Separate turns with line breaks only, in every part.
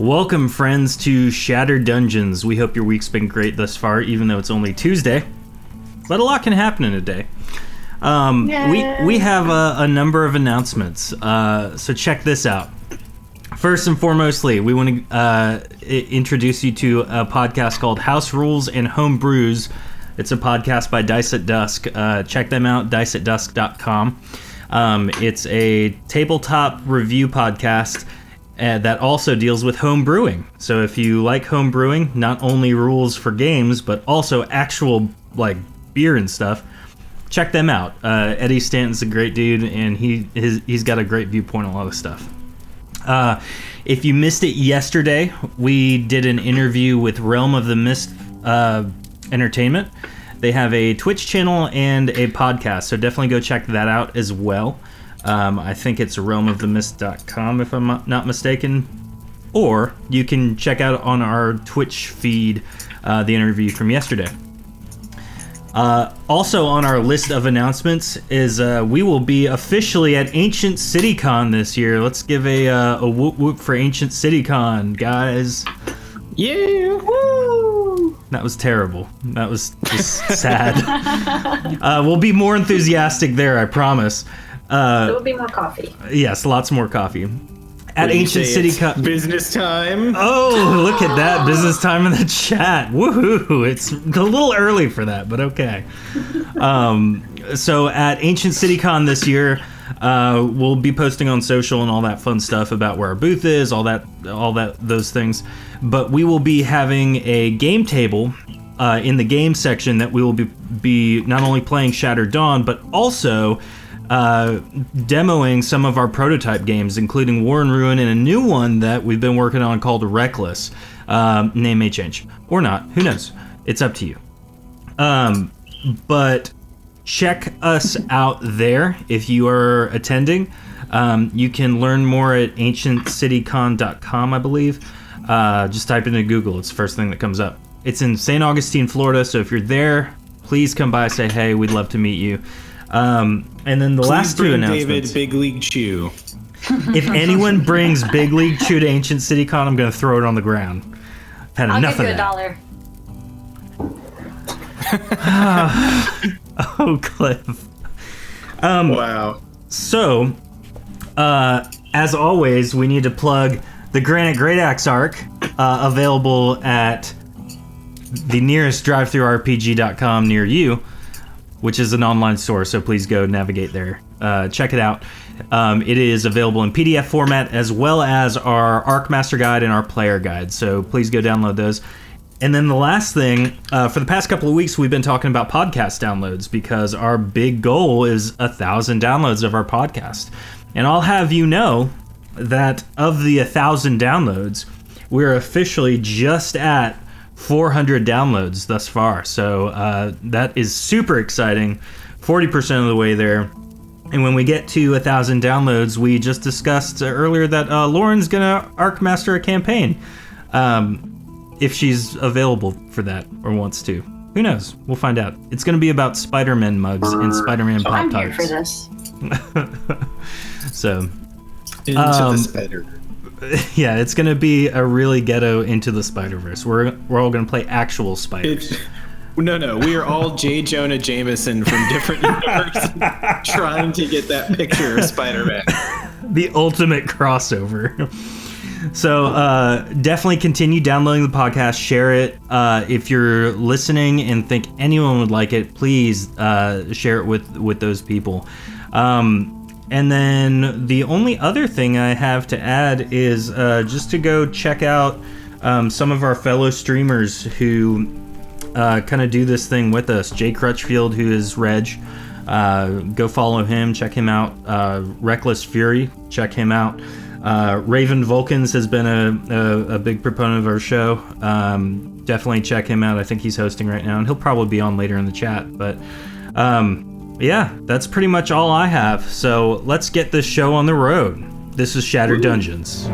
Welcome, friends, to Shattered Dungeons. We hope your week's been great thus far, even though it's only Tuesday. But a lot can happen in a day. We have a number of announcements, so check this out. First and foremostly, we want to introduce you to a podcast called House Rules and Home Brews. It's a podcast by Dice at Dusk. Check them out, diceatdusk.com. It's a tabletop review podcast that also deals with home brewing. So if you like home brewing, not only rules for games, but also actual like beer and stuff, check them out. Eddie Stanton's a great dude, and he's got a great viewpoint on a lot of stuff. If you missed it yesterday, we did an interview with Realm of the Mist Entertainment. They have a Twitch channel and a podcast, so definitely go check that out as well. I think it's realmofthemist.com if I'm not mistaken. Or you can check out on our Twitch feed the interview from yesterday. Also on our list of announcements is we will be officially at Ancient CityCon this year. Let's give a whoop whoop for Ancient CityCon, guys.
Yeah! Woo!
That was terrible. That was just sad. We'll be more enthusiastic there, I promise.
There will be more coffee.
Yes, lots more coffee. At Ancient CityCon.
Business time.
Oh, look at that. Business time in the chat. Woohoo. It's a little early for that, but okay. So at Ancient CityCon this year, we'll be posting on social and all that fun stuff about where our booth is, those things. But we will be having a game table in the game section that we will be not only playing Shattered Dawn, but also demoing some of our prototype games, including War and Ruin and a new one that we've been working on called Reckless. Name may change. Or not. Who knows? It's up to you. But check us out there if you are attending. You can learn more at ancientcitycon.com, I believe. Just type it into Google. It's the first thing that comes up. It's in St. Augustine, Florida, so if you're there, please come by, say hey, we'd love to meet you. And then the last two announcements.
David Big League Chew.
If anyone brings Big League Chew to Ancient CityCon, I'm going to throw it on the ground. I've had enough of that.
I'll give you $1.
Oh, Cliff.
Wow.
So, as always, we need to plug the Granite Great Axe Arc, available at the nearest drivethrurpg.com near you, which is an online store, so please go navigate there. Check it out. It is available in PDF format, as well as our Arc Master Guide and our Player Guide, so please go download those. And then the last thing, for the past couple of weeks, we've been talking about podcast downloads, because our big goal is 1,000 downloads of our podcast. And I'll have you know that of the 1,000 downloads, we're officially just at 400 downloads thus far, so that is super exciting. 40% of the way there. And when we get to 1,000 downloads, we just discussed earlier that Lauren's gonna Arc Master a campaign, if she's available for that or wants to. Who knows? We'll find out. It's gonna be about Spider-Man mugs and Spider-Man Pop-Tarts.
I'm here for this.
So
Into the spider.
yeah, it's gonna be a really ghetto Into the Spider-Verse. We're all gonna play actual spiders.
No, we are all J. Jonah Jameson from different universes trying to get that picture of Spider-Man.
The ultimate crossover. So definitely continue downloading the podcast, share it. If you're listening and think anyone would like it, please share it with those people. And then the only other thing I have to add is just to go check out some of our fellow streamers who kind of do this thing with us. Jay Crutchfield, who is Reg, go follow him, check him out. Reckless Fury, check him out. Raven Vulcans has been a big proponent of our show. Definitely check him out. I think he's hosting right now, and he'll probably be on later in the chat. But yeah, that's pretty much all I have. So let's get this show on the road. This is Shattered Dungeons.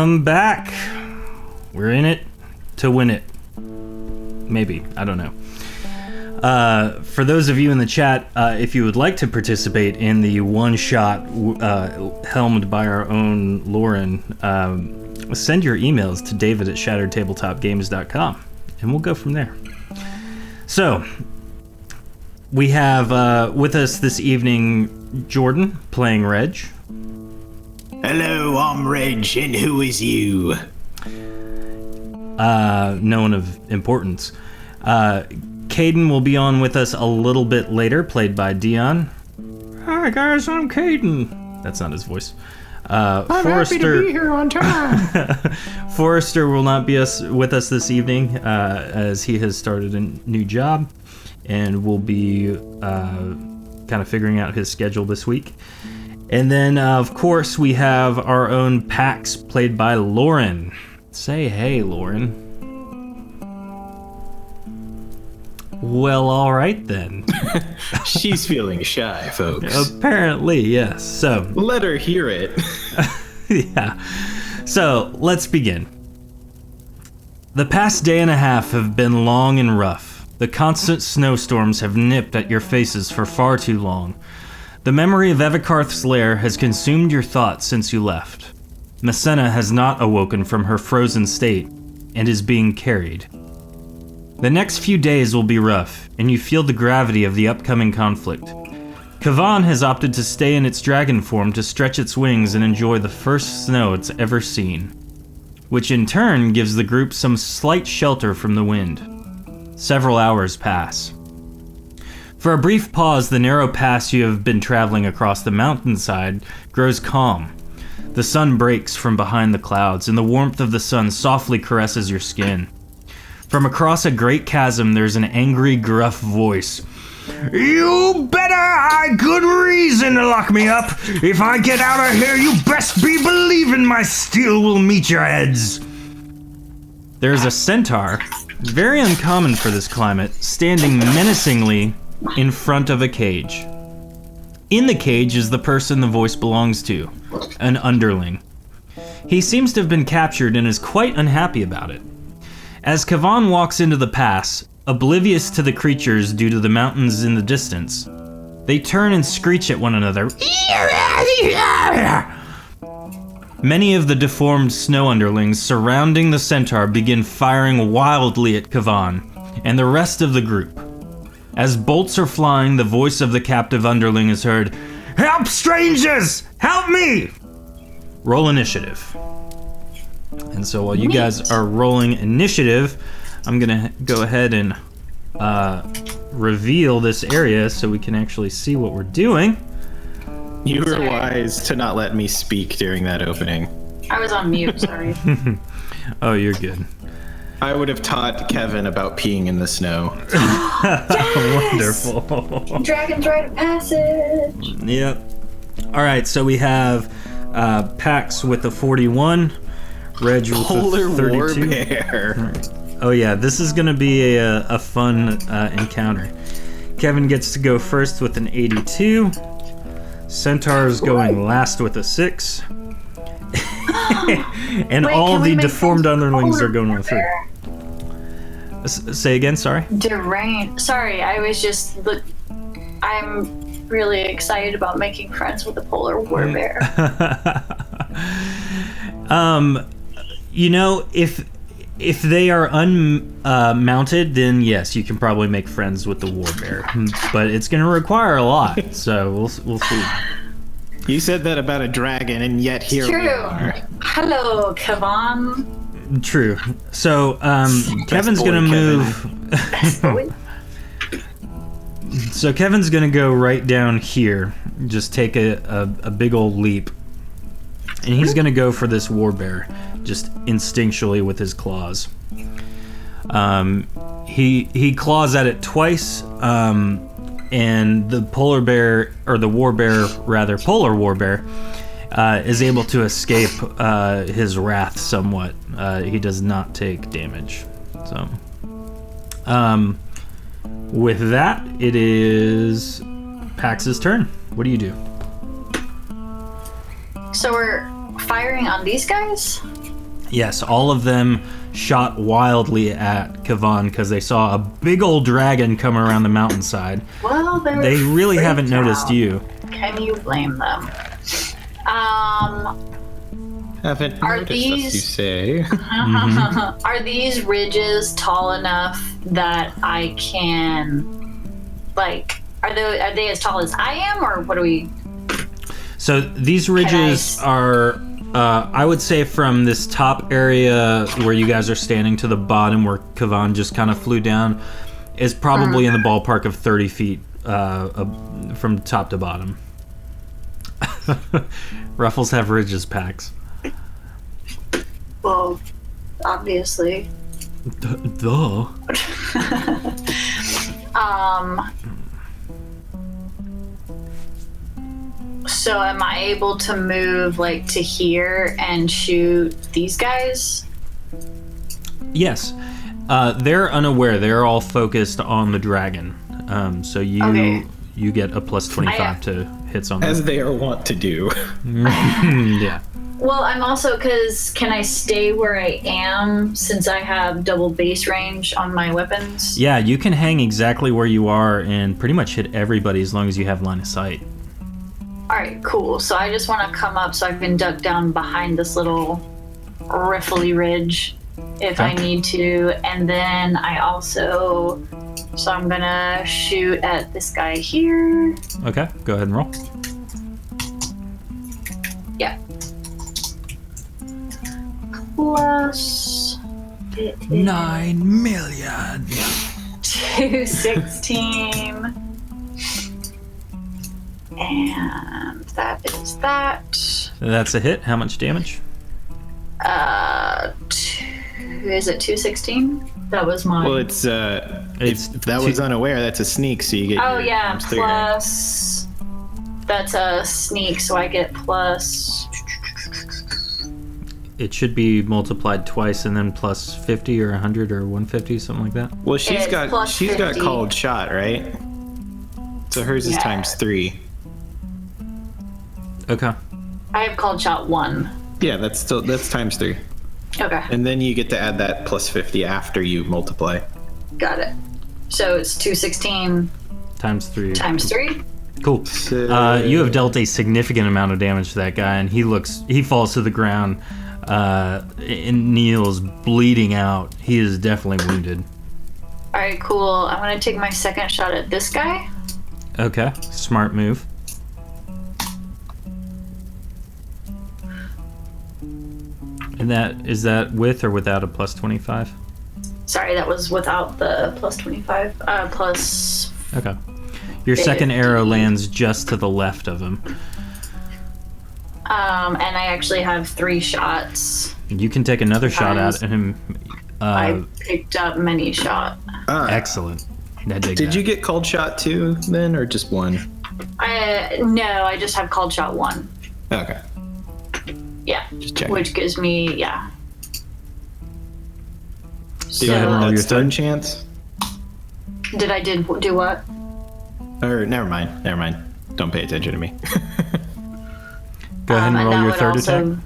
Welcome back. We're in it to win it. Maybe. I don't know. For those of you in the chat, if you would like to participate in the one-shot helmed by our own Lauren, send your emails to david@shatteredtabletopgames.com, and we'll go from there. So, we have with us this evening Jordan playing Reg.
Hello, I'm Reg, and who is you?
No one of importance. Caden will be on with us a little bit later, played by Dion. Hi guys, I'm Caden. That's not his voice.
I'm
Forrester,
happy to be here on time.
Forrester will not be with us this evening, as he has started a new job, and will be kind of figuring out his schedule this week. And then, of course, we have our own Pax, played by Lauren. Say hey, Lauren. Well, all right then.
She's feeling shy, folks.
Apparently, yes. So
let her hear it.
yeah. So let's begin. The past day and a half have been long and rough. The constant snowstorms have nipped at your faces for far too long. The memory of Evikarth's lair has consumed your thoughts since you left. Messena has not awoken from her frozen state and is being carried. The next few days will be rough, and you feel the gravity of the upcoming conflict. Kavan has opted to stay in its dragon form to stretch its wings and enjoy the first snow it's ever seen, which in turn gives the group some slight shelter from the wind. Several hours pass. For a brief pause, the narrow pass you have been traveling across the mountainside grows calm. The sun breaks from behind the clouds, and the warmth of the sun softly caresses your skin. From across a great chasm, there's an angry, gruff voice. You better have good reason to lock me up. If I get out of here, you best be believing my steel will meet your heads. There's a centaur, very uncommon for this climate, standing menacingly in front of a cage. In the cage is the person the voice belongs to, an underling. He seems to have been captured and is quite unhappy about it. As Kavan walks into the pass, oblivious to the creatures due to the mountains in the distance, they turn and screech at one another. Many of the deformed snow underlings surrounding the centaur begin firing wildly at Kavan and the rest of the group. As bolts are flying, the voice of the captive underling is heard. Help strangers! Help me! Roll initiative. And so while you guys are rolling initiative, I'm gonna go ahead and reveal this area so we can actually see what we're doing.
You were wise to not let me speak during that opening.
I was on mute, sorry.
Oh, you're good.
I would have taught Kevin about peeing in the snow.
Wonderful.
Dragon's Rite of Passage.
Yep. All right, so we have Pax with a 41, Reg with
Polar
a 32.
War Bear.
Oh yeah, this is gonna be a fun encounter. Kevin gets to go first with an 82. Centaur's going last with a 6. And
Wait,
all
can we
the
make
deformed
sense?
underlings are going with 3. Say again, sorry?
Deranged. Sorry, I was just. I'm really excited about making friends with the polar war bear.
You know, if they are unmounted, then yes, you can probably make friends with the war bear. But it's going to require a lot, so we'll see.
You said that about a dragon, and yet here we
True.
are.
Hello, Kavan.
True. So Kevin's
boy,
going to move.
Boy.
So Kevin's going to go right down here. Just take a big old leap. And he's going to go for this war bear, just instinctually with his claws. He claws at it twice, and the polar bear, or the war bear, rather, polar war bear, is able to escape his wrath somewhat. He does not take damage. So, with that, it is Pax's turn. What do you do?
So we're firing on these guys?
Yes, all of them shot wildly at Kavan because they saw a big old dragon come around the mountainside.
Well,
they really haven't noticed you.
Can you blame them?
Haven't
Are
noticed
these-
us, you say?
Are these ridges tall enough that I can, like, are they as tall as I am, or what do we?
So these ridges are, I would say, from this top area where you guys are standing to the bottom where Kavan just kind of flew down, is probably in the ballpark of 30 feet from top to bottom. Ruffles have ridges packs.
Well, obviously.
Duh.
So am I able to move like to here and shoot these guys?
Yes. They're unaware. They're all focused on the dragon. So you get a plus 25 to hits on them.
As they are wont to do.
Yeah.
Well, I'm also, because can I stay where I am since I have double base range on my weapons?
Yeah, you can hang exactly where you are and pretty much hit everybody as long as you have line of sight.
Alright, cool. So I just want to come up so I can duck down behind this little riffly ridge if I need to. And then I also... So I'm gonna shoot at this guy here.
Okay, go ahead and roll.
Yeah. Plus...
9 million.
216. And that is that.
That's a hit. How much damage?
Is it 216? That was mine.
Well, it's if that was unaware, that's a sneak, so you get.
Oh
your
yeah,
times three.
plus. That's a sneak, so I get plus.
It should be multiplied twice and then plus 50 or 100 or 150, something like that.
Well, she's
It's
got
plus 50.
called shot, right? So hers is
Yeah.
times 3.
Okay.
I have called shot 1.
Yeah, that's times 3.
Okay,
And then you get to add that plus 50 after you multiply.
got it. So it's 216
Times 3.
times 3.
Cool. You have dealt a significant amount of damage to that guy, and he falls to the ground and kneels, bleeding out. He is definitely wounded.
Alright, cool. I'm gonna take my second shot at this guy.
Okay, smart move. And is that with or without a plus 25?
Sorry, that was without the plus 25. Plus.
Okay. Your second arrow lands just to the left of him.
And I actually have 3 shots.
You can take another shot at him.
I picked up many shot.
Excellent.
Did you get called shot 2 then, or just 1?
No, I just have called shot 1.
Okay.
Yeah.
Just checking.
Which gives me, yeah.
Did you have
roll
that
your
stun
third?
chance?
Did I do what?
Or never mind. Don't pay attention to me.
Go ahead and
that
roll your
would
third
also-
attack.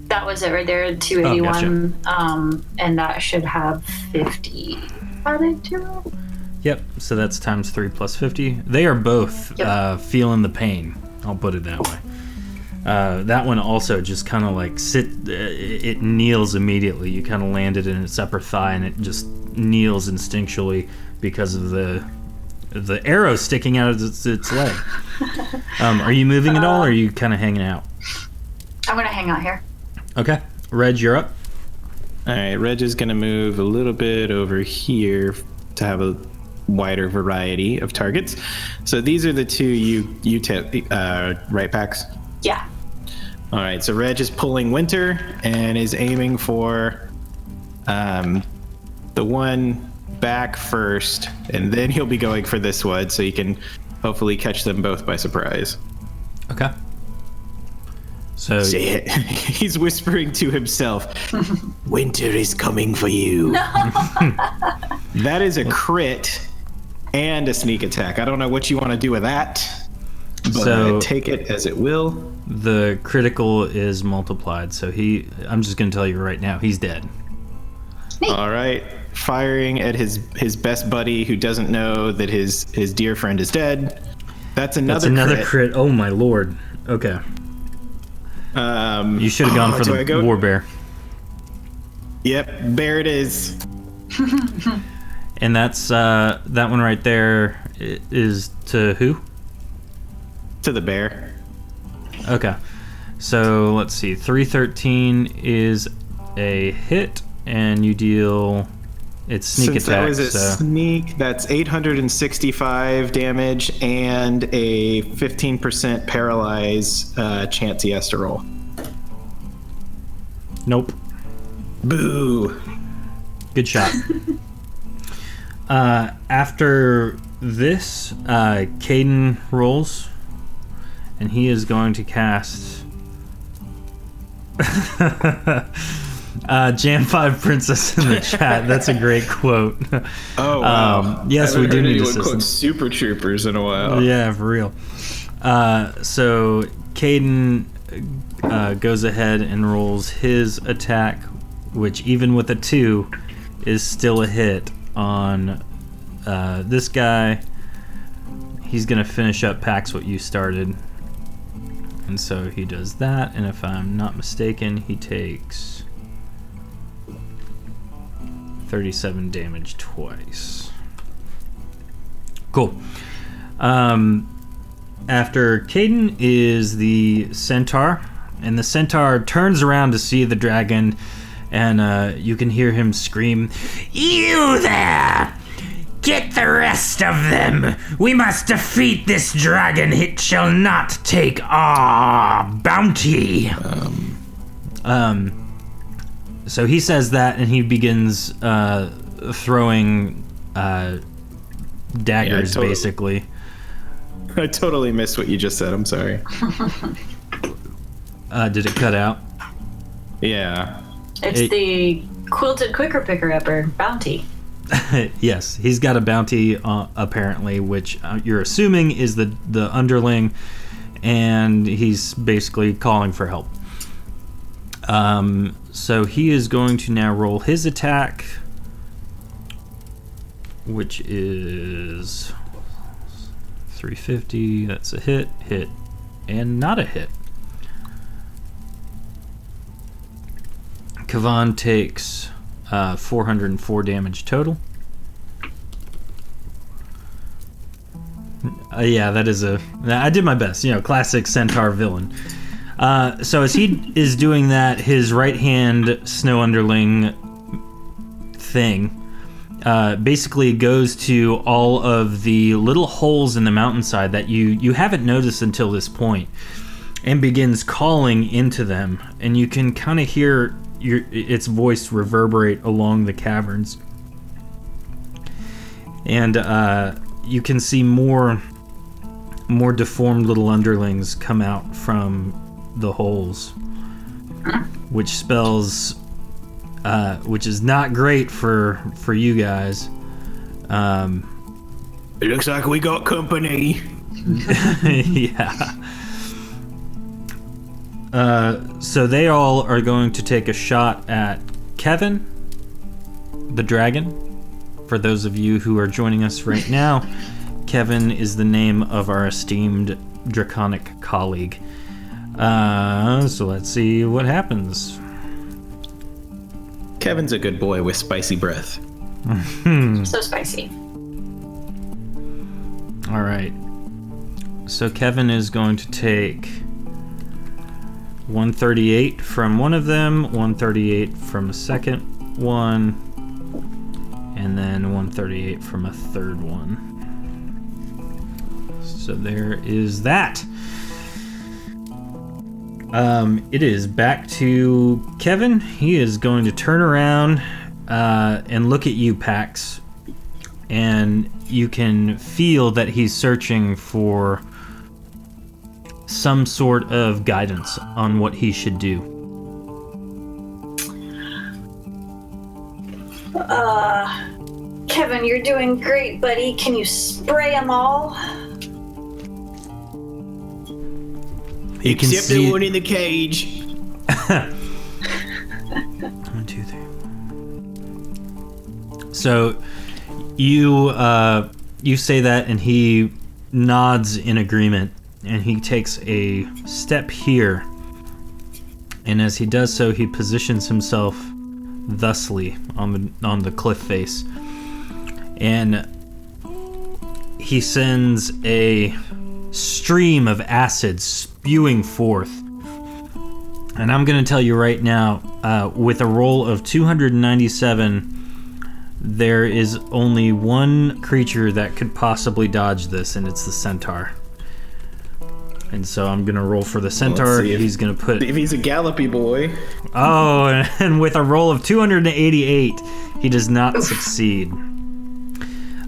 That was it right there, 281. And that should have 50 added to it.
Yep, so that's times 3 plus 50. They are both feeling the pain. I'll put it that way. That one also just kind of like it kneels immediately. You kind of land it in its upper thigh and it just kneels instinctually because of the arrow sticking out of its leg. Are you moving at all or are you kind of hanging out?
I'm going to hang out here.
Okay. Reg, you're up.
All right, Reg is going to move a little bit over here to have a wider variety of targets. So these are the two you tip, right packs?
Yeah.
All right, so Reg is pulling Winter and is aiming for the one back first, and then he'll be going for this one, so he can hopefully catch them both by surprise.
Okay. So
Say it. He's whispering to himself, Winter is coming for you. That is a crit and a sneak attack. I don't know what you want to do with that. but
So
take it as it will.
the critical is multiplied. So I'm just going to tell you right now, he's dead.
All right. Firing at his best buddy who doesn't know that his dear friend is dead. That's another
crit. Oh my lord. Okay. You should have gone for the war bear.
Yep, bear it is.
And that's that one right there is to who?
To the bear.
Okay. So let's see. 313 is a hit, and you deal. It's sneak
Since
attack.
That was a sneak. That's 865 damage and a 15% paralyze chance he has to roll.
Nope.
Boo.
Good shot. After this, Caden rolls, and he is going to cast Jam 5 Princess in the chat. That's a great quote.
Oh, wow.
Yes, we do need assistance.
Quote Super Troopers in a while.
Yeah, for real. So Caden goes ahead and rolls his attack, which even with a 2 is still a hit on this guy. He's going to finish up Pax what you started. And so he does that, and if I'm not mistaken, he takes 37 damage twice. Cool. After Caden is the centaur, and the centaur turns around to see the dragon, and you can hear him scream, "You there! Get the rest of them! We must defeat this dragon. It shall not take our bounty." So he says that, and he begins throwing daggers, basically.
I totally missed what you just said. I'm sorry.
Did it cut out?
Yeah.
It's the quilted quicker picker upper bounty.
Yes, he's got a bounty apparently, which you're assuming is the underling, and he's basically calling for help. So he is going to now roll his attack, which is 350. That's a hit, and not a hit. Kavan takes 404 damage total. Yeah, that is I did my best, classic centaur villain. So as he is doing that, his right hand snow underling thing basically goes to all of the little holes in the mountainside that you haven't noticed until this point, and begins calling into them, and you can kind of hear its voice reverberate along the caverns, and you can see more deformed little underlings come out from the holes, which spells which is not great for you guys.
It looks like we got company.
Yeah. So they all are going to take a shot at Kevin, the dragon. For those of you who are joining us right now, Kevin is the name of our esteemed draconic colleague. So let's see what happens.
Kevin's a good boy with spicy breath.
So spicy.
All right. So Kevin is going to take 138 from one of them, 138 from a second one, and then 138 from a third one. So there is that. It is back to Kevin. He is going to turn around and look at you, Pax, and you can feel that he's searching for some sort of guidance on what he should do.
Kevin, you're doing great, buddy. Can you spray them all?
You can
Except
see
the one in the cage.
1, 2, 3. So you say that, and he nods in agreement, and he takes a step here. And as he does so, he positions himself thusly on the cliff face, and he sends a stream of acid spewing forth. And I'm going to tell you right now, with a roll of 297, there is only one creature that could possibly dodge this, and it's the centaur. And so I'm going to roll for the centaur. He's going to put...
If he's a gallopy boy.
Oh, and with a roll of 288, he does not succeed.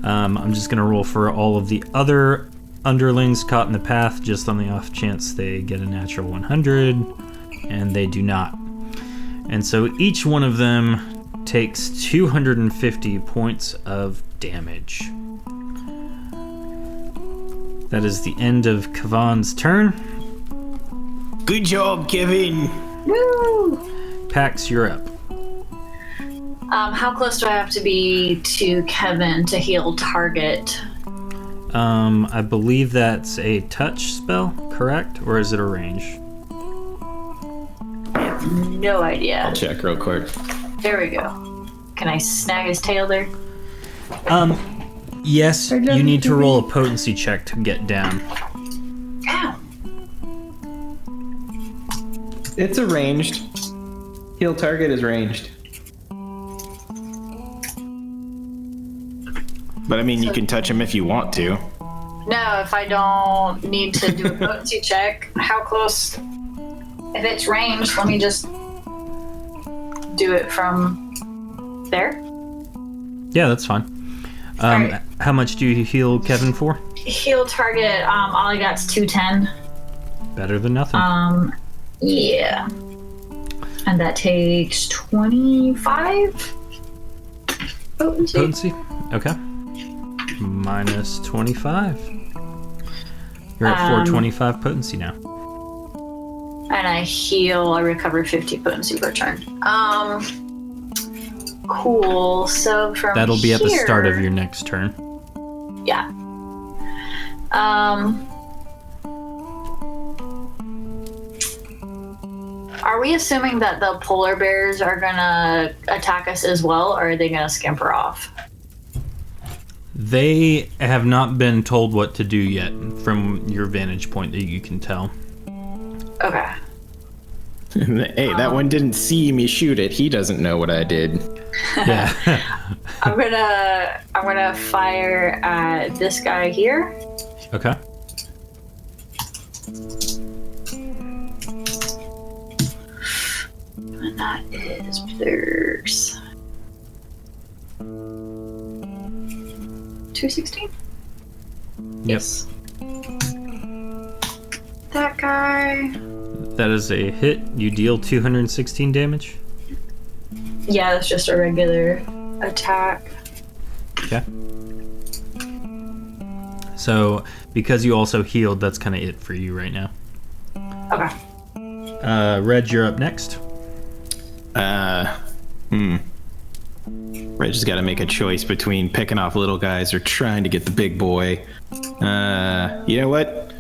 I'm just going to roll for all of the other underlings caught in the path, just on the off chance they get a natural 100, and they do not. And so each one of them takes 250 points of damage. That is the end of Kavan's turn.
Good job, Kevin.
Woo!
Pax, you're up.
How close do I have to be to Kevin to heal target?
I believe that's a touch spell, correct? Or is it a range?
I have no idea.
I'll check real quick.
There we go. Can I snag his tail there?
Yes, you need to roll a potency check to get down.
Ow.
It's a ranged. Heal target is ranged. But I mean, you can touch him if you want to.
No, if I don't need to do a potency check, how close? If it's ranged, let me just do it from there.
Yeah, that's fine.
Alright.
How much do you heal Kevin for?
Heal target, all I got's 210.
Better than nothing.
Yeah. And that takes 25 potency.
Potency? Okay. Minus 25. You're at 425 potency now.
And I recover 50 potency per turn. Cool. So from
That'll be at the start of
here-
your next turn.
Yeah. Are we assuming that the polar bears are gonna attack us as well, or are they gonna scamper off?
They have not been told what to do yet from your vantage point that you can tell.
Okay.
Hey, that one didn't see me shoot it. He doesn't know what I did.
Yeah.
I'm gonna fire at this guy here.
Okay.
And that is there's 216.
Yes.
That guy.
That is a hit. You deal 216 damage.
Yeah, that's just a regular attack.
Okay. So, because you also healed, that's kind of it for you right now.
Okay.
Reg, you're up next.
Reg's got to make a choice between picking off little guys or trying to get the big boy. You know what?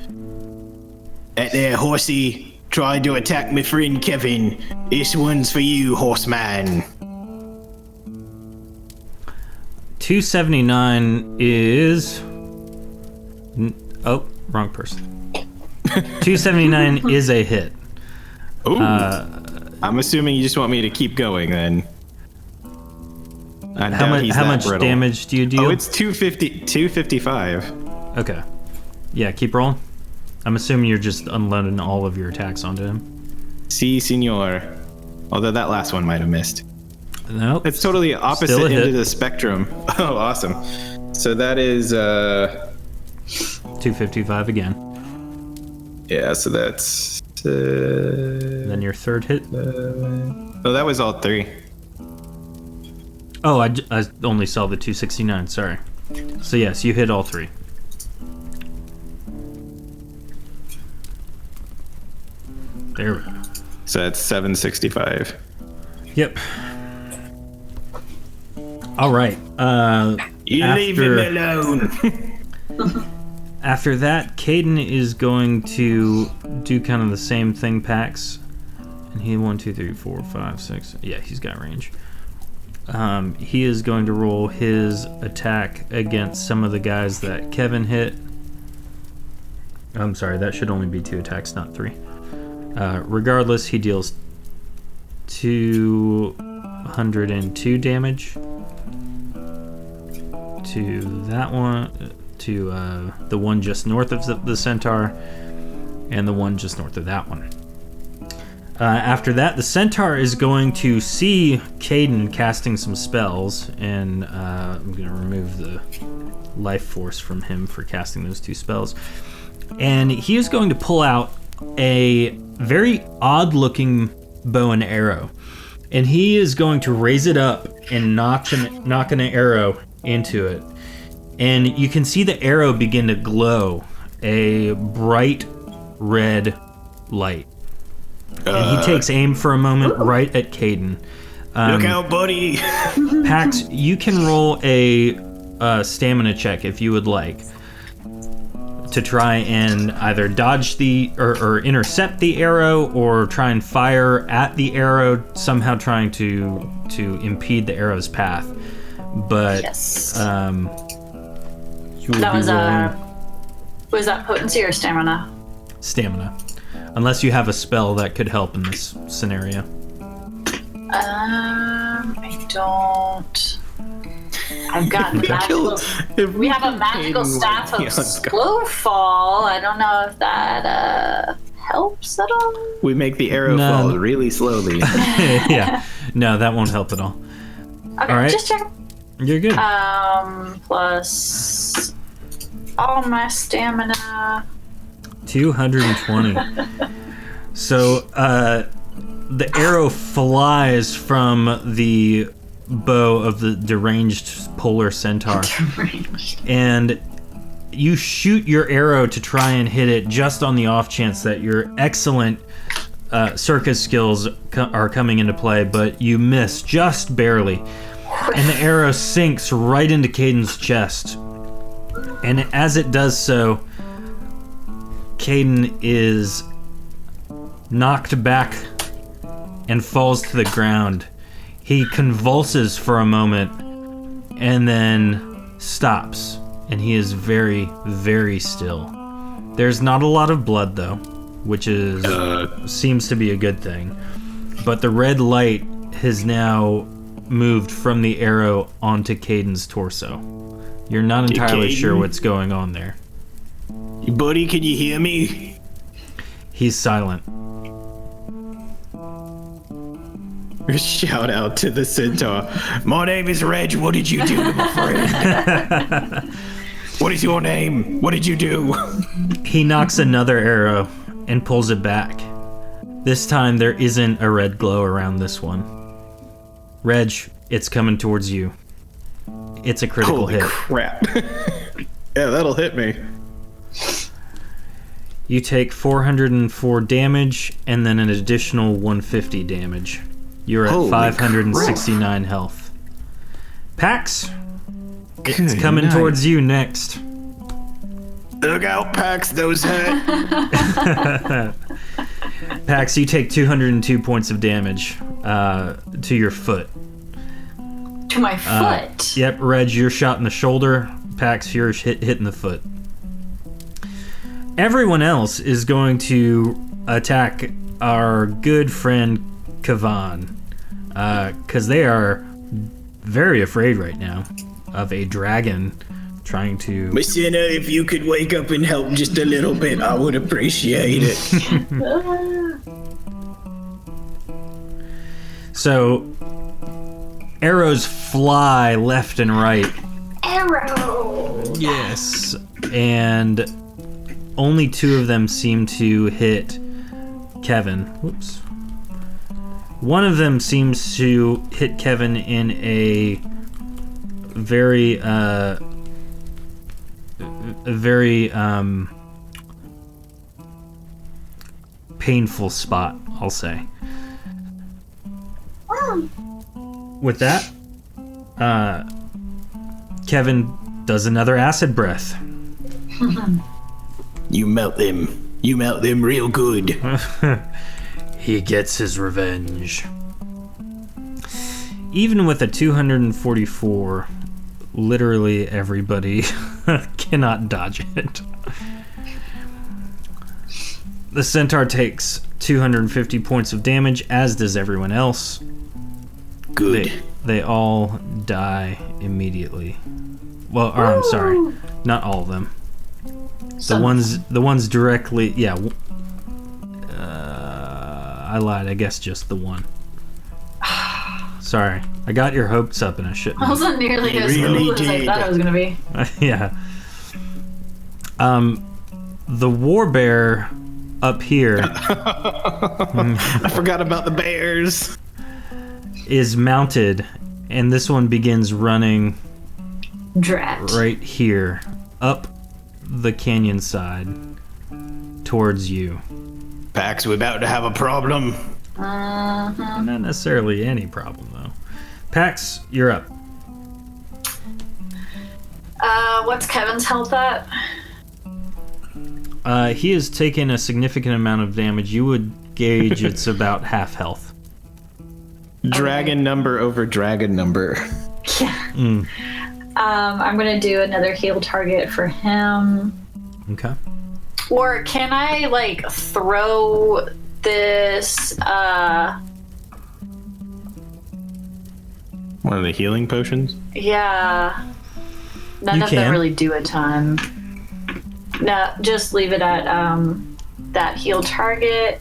That there horsey tried to attack my friend Kevin. This one's for you, horseman.
279 is... Oh, wrong person. 279 is a hit.
Ooh. I'm assuming you just want me to keep going then.
How much damage do you deal?
Oh, it's 255.
Okay. Yeah, keep rolling. I'm assuming you're just unloading all of your attacks onto him.
Si, senor. Although that last one might have missed.
Nope.
It's totally opposite
Still a
end
hit.
of the spectrum. Oh, awesome. So that is,
255 again.
yeah, so that's...
Then your third hit.
oh, that was all three.
Oh, I only saw the 269, sorry. So yes, you hit all three. There we go.
So that's 765.
Yep. All right.
Leave him alone.
After that, Caden is going to do kind of the same thing, Pax. And he 1, 2, 3, 4, 5, 6. Yeah, he's got range. He is going to roll his attack against some of the guys that Kevin hit. I'm sorry, that should only be 2 attacks, not 3. Regardless, he deals 202 damage to that one, to the one just north of the centaur, and the one just north of that one. After that, the centaur is going to see Caden casting some spells, and I'm going to remove the life force from him for casting those 2 spells. And he is going to pull out a very odd-looking bow and arrow, and he is going to raise it up and knock an arrow into it. And you can see the arrow begin to glow a bright red light. And he takes aim for a moment right at Caden.
Look out, buddy!
Pax, you can roll a stamina check if you would like to try and either dodge or intercept the arrow, or try and fire at the arrow, somehow trying to impede the arrow's path. But
Yes.
You will
That
be
was
rolling
was that potency or stamina?
stamina, unless you have a spell that could help in this scenario.
I don't. I've got magical. We have a magical staff of slow fall. I don't know if that helps at all.
We make the arrow fall really slowly.
Yeah, no, that won't help at all.
Okay,
all right.
just check.
You're good.
Plus all my stamina.
220. So the arrow flies from the bow of the deranged polar centaur, and you shoot your arrow to try and hit it just on the off chance that your excellent circus skills are coming into play, but you miss just barely, and the arrow sinks right into Caden's chest. And as it does so, Caden is knocked back and falls to the ground. He convulses for a moment and then stops, and he is very, very still. There's not a lot of blood, though, which seems to be a good thing. But the red light has now moved from the arrow onto Caden's torso. You're not entirely sure what's going on there.
Buddy, can you hear me?
He's silent.
Shout out to the centaur. My name is Reg. What did you do to my friend? What is your name? What did you do?
He knocks another arrow and pulls it back. This time there isn't a red glow around this one. Reg, it's coming towards you. It's a critical
Holy
hit.
Crap. Yeah, that'll hit me.
You take 404 damage and then an additional 150 damage. You're at
Holy
569 health. Pax, it's
Good
coming
night.
towards you next.
Look out, Pax, those hurt.
Pax, you take 202 points of damage to your foot.
To my foot.
Yep, Reg, you're shot in the shoulder. Pax, you're hit in the foot. Everyone else is going to attack our good friend Kavan, because they are very afraid right now of a dragon trying to...
Messina, if you could wake up and help just a little bit, I would appreciate it.
So, arrows fly left and right.
Arrow.
Yes. And only 2 of them seem to hit Kevin. Whoops. One of them seems to hit Kevin in a very painful spot, I'll say. With that, Kevin does another acid breath.
You melt them. You melt them real good.
He gets his revenge. Even with a 244, literally everybody cannot dodge it. The centaur takes 250 points of damage, as does everyone else.
Good.
They all die immediately. Well, or, I'm sorry, not all of them. The ones directly, yeah. I lied. I guess just the one. Sorry, I got your hopes up, and I shouldn't.
I wasn't nearly as cool as I thought it was gonna be.
Yeah. The war bear up here.
I forgot about the bears.
Is mounted, and this one begins running
Drat.
right here, up the canyon side, towards you.
Pax, we're about to have a problem.
Not necessarily any problem, though. Pax, you're up.
What's Kevin's health at?
He has taken a significant amount of damage. You would gauge it's about half health.
Dragon number over dragon number.
Yeah. I'm gonna do another heal target for him.
Okay.
Or can I, like, throw this,
One of the healing potions?
yeah. None
You
of them
can.
really do a ton. No, just leave it at, that heal target.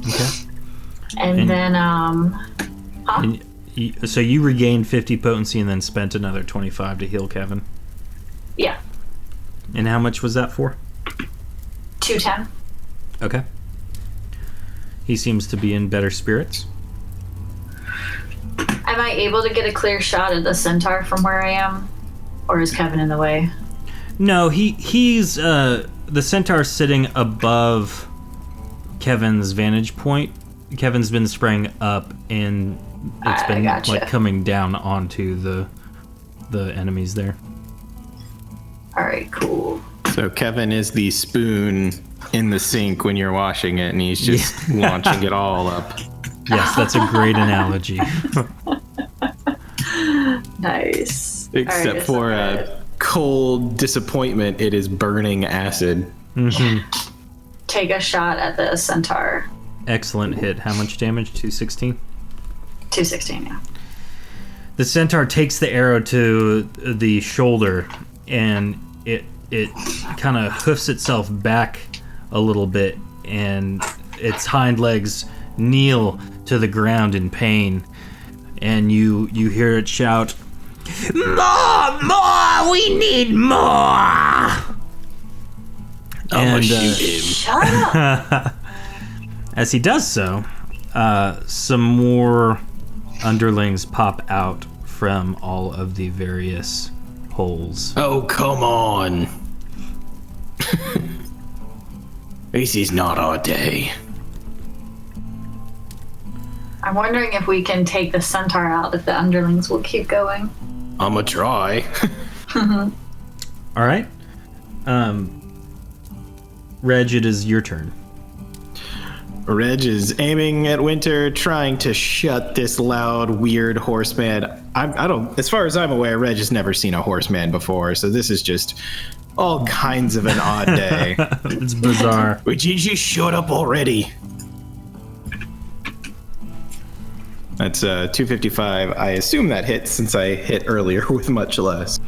Okay.
And then,
And so you regained 50 potency and then spent another 25 to heal Kevin.
yeah,
And how much was that for?
210.
Okay. He seems to be in better spirits.
Am I able to get a clear shot at the centaur from where I am? Or is Kevin in the way?
No, he's the centaur sitting above Kevin's vantage point. Kevin's been spraying up, and it's been
gotcha.
like coming down onto the enemies there.
Alright, cool.
So Kevin is the spoon in the sink when you're washing it, and he's just launching it all up.
Yes, that's a great analogy.
Nice.
Except
Alright,
for
it's
cold disappointment, it is burning acid.
take a shot at the centaur.
Excellent hit. How much damage? 216?
216, yeah.
The centaur takes the arrow to the shoulder, and it kind of hoofs itself back a little bit, and its hind legs kneel to the ground in pain, and you hear it shout, "More! We need more!"
I'ma shoot him.
Shut up!
As he does so, some more underlings pop out from all of the various holes.
Oh, come on. This is not our day.
I'm wondering if we can take the centaur out if the underlings will keep going.
I'ma try.
All right. Reg, it is your turn.
Reg is aiming at Winter, trying to shut this loud, weird horseman. I don't, as far as I'm aware, Reg has never seen a horseman before, so this is just all kinds of an odd day.
It's bizarre.
Would you just shut up already? That's 255. I assume that hits since I hit earlier with much less.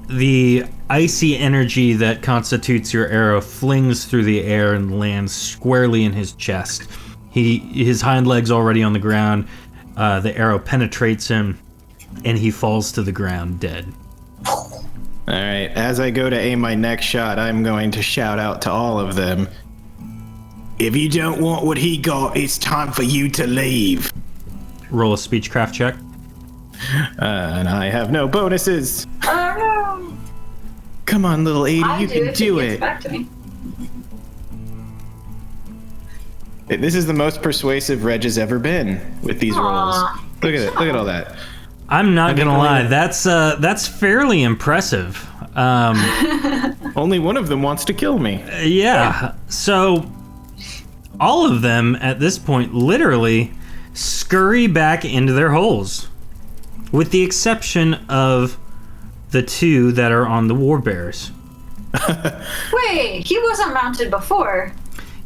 The icy energy that constitutes your arrow flings through the air and lands squarely in his chest. His hind leg's already on the ground. The arrow penetrates him, and he falls to the ground dead.
All right, as I go to aim my next shot, I'm going to shout out to all of them. If you don't want what he got, it's time for you to leave.
Roll a speechcraft check.
And I have no bonuses.
Oh no!
Come on, little 80,
I
you can
if
do
he gets
it.
back to me.
This is the most persuasive Reg has ever been with these rolls. Look at it. Look at all that.
I'm not gonna lie. That's fairly impressive.
Only one of them wants to kill me.
Yeah. So all of them at this point literally scurry back into their holes, with the exception of the two that are on the warbears.
Wait, he wasn't mounted before.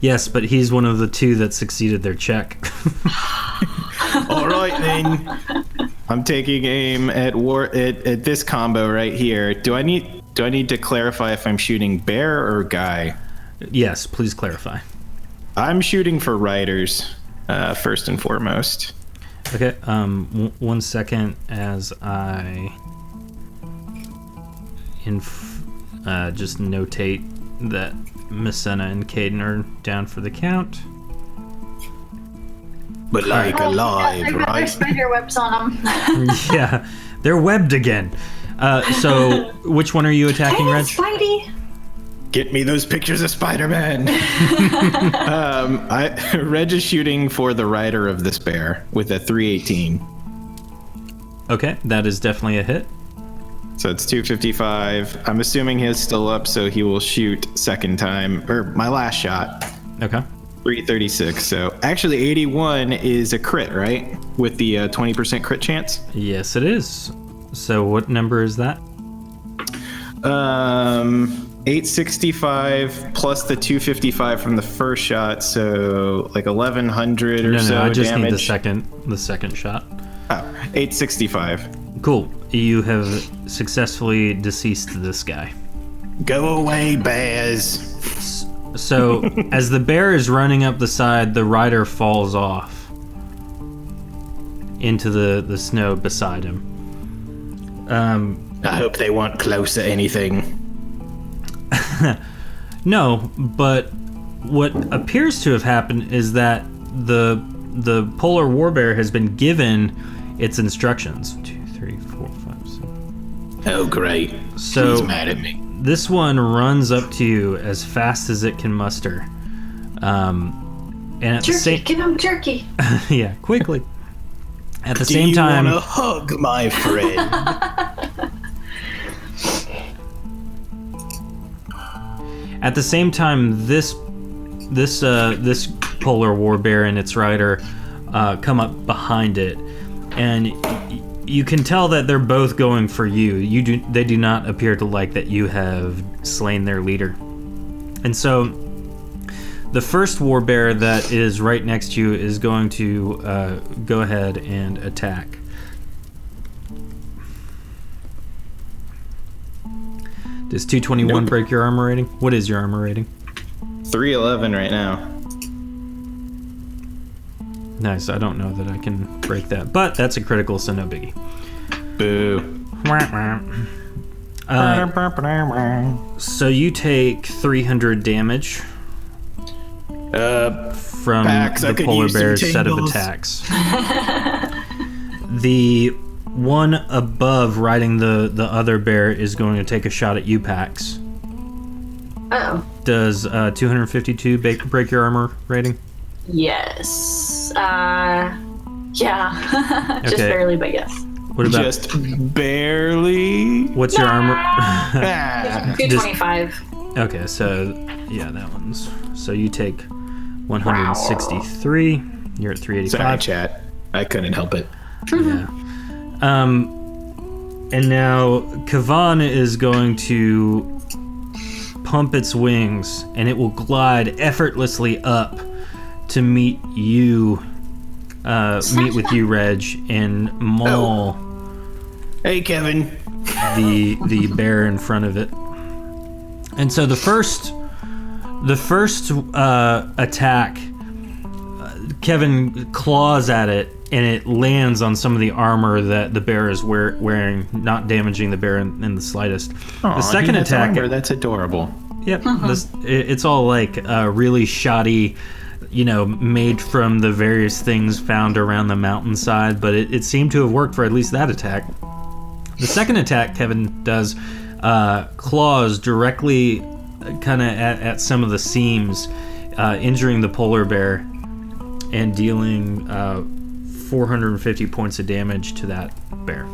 Yes, but he's one of the two that succeeded their check.
All right then. I'm taking aim at this combo right here. Do I need to clarify if I'm shooting bear or guy?
Yes, please clarify.
I'm shooting for riders, first and foremost.
Okay, 1 second as I just notate that Messena and Caden are down for the count.
But like alive,
I got their
right?
spider webs on them.
Yeah, they're webbed again. So, which one are you attacking, Reg?
Spidey.
Get me those pictures of Spider-Man. Reg is shooting for the rider of this bear with a 318.
Okay, that is definitely a hit.
So it's 255. I'm assuming he's still up, so he will shoot second time, or my last shot.
Okay.
336. So actually 81 is a crit, right? With the 20% crit chance?
Yes, it is. So what number is that?
865 plus the 255 from the first shot, so like 1100 or so
I just
damage.
need the second shot.
Oh, 865.
Cool. You have successfully deceased this guy.
Go away, bears.
So, as the bear is running up the side, the rider falls off into the snow beside him.
I hope they weren't close to anything.
No, but what appears to have happened is that the polar warbear has been given its instructions. 2, 3, 4, 5, 6.
Oh, great.
So
he's mad at me.
this one runs up to you as fast as it can muster. And at the
Jerky,
same
give him jerky.
yeah, quickly. At the
Do
same
you
time,
want a hug, my friend?
at the same time, this polar warbear and its rider come up behind it, and you can tell that they're both going for you. They do not appear to like that you have slain their leader, and so the first warbear that is right next to you is going to go ahead and attack. Does 221 break your armor rating? What is your armor rating?
311 right now.
Nice. I don't know that I can break that, but that's a critical, so no biggie.
Boo.
So you take 300 damage from
Pax, I
the
could
polar
use some
bear's set of
tingles.
attacks. The one above riding the other bear is going to take a shot at you, Pax.
Oh.
Does 252 break your armor rating?
Yes. Yeah. Just
Okay.
barely, but yes.
What about
Just barely.
what's your armor?
Ah.
225.
Okay, so yeah, that one's. So you take 163. You're at 385.
Sorry, chat. I couldn't help it.
Yeah. And now Kavan is going to pump its wings, and it will glide effortlessly up to meet you. Meet with you, Reg, and maul
Hey, Kevin.
the bear in front of it. And so the first attack, Kevin claws at it, and it lands on some of the armor that the bear is wearing, not damaging the bear in the slightest.
Aw,
The second
he has
attack,
armor. That's adorable.
yep, it's all like really shoddy, made from the various things found around the mountainside, but it seemed to have worked for at least that attack. The second attack Kevin does claws directly kind of at some of the seams, injuring the polar bear, and dealing 450 points of damage to that bear.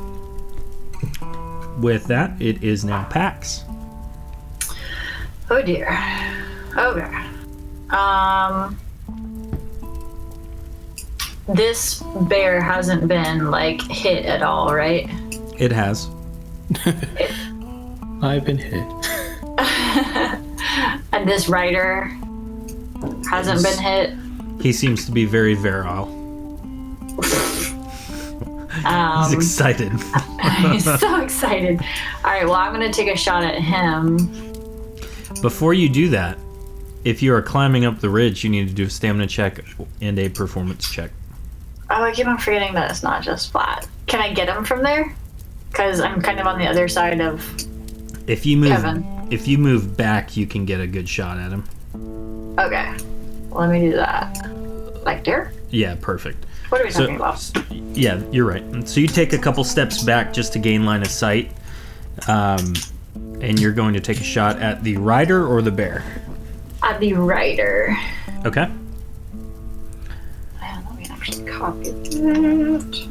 With that, it is now Pax.
Oh dear. Okay. This bear hasn't been like hit at all, right?
It has.
I've been hit.
And this rider hasn't been hit.
He seems to be very virile. He's excited.
He's so excited. All right, well, I'm going to take a shot at him.
Before you do that, if you are climbing up the ridge, you need to do a stamina check and a performance check.
Oh, I keep on forgetting that it's not just flat. Can I get him from there? Because I'm kind of on the other side of Kevin.
If you move back, you can get a good shot at him.
Okay. Let me do that. Like there?
Yeah, perfect.
What are we talking about?
Yeah, you're right. So you take a couple steps back just to gain line of sight. And you're going to take a shot at the rider or the bear?
At the rider.
Okay.
Let me actually copy that.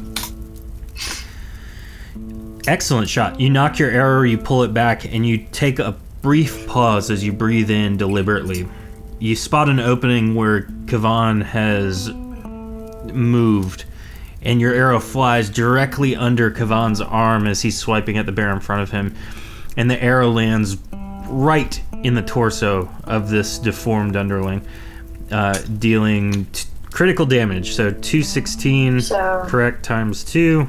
Excellent shot. You knock your arrow, you pull it back, and you take a brief pause as you breathe in deliberately. You spot an opening where Kavan has moved, and your arrow flies directly under Kavan's arm as he's swiping at the bear in front of him, and the arrow lands right in the torso of this deformed underling, dealing critical damage. So 216, correct, times 2.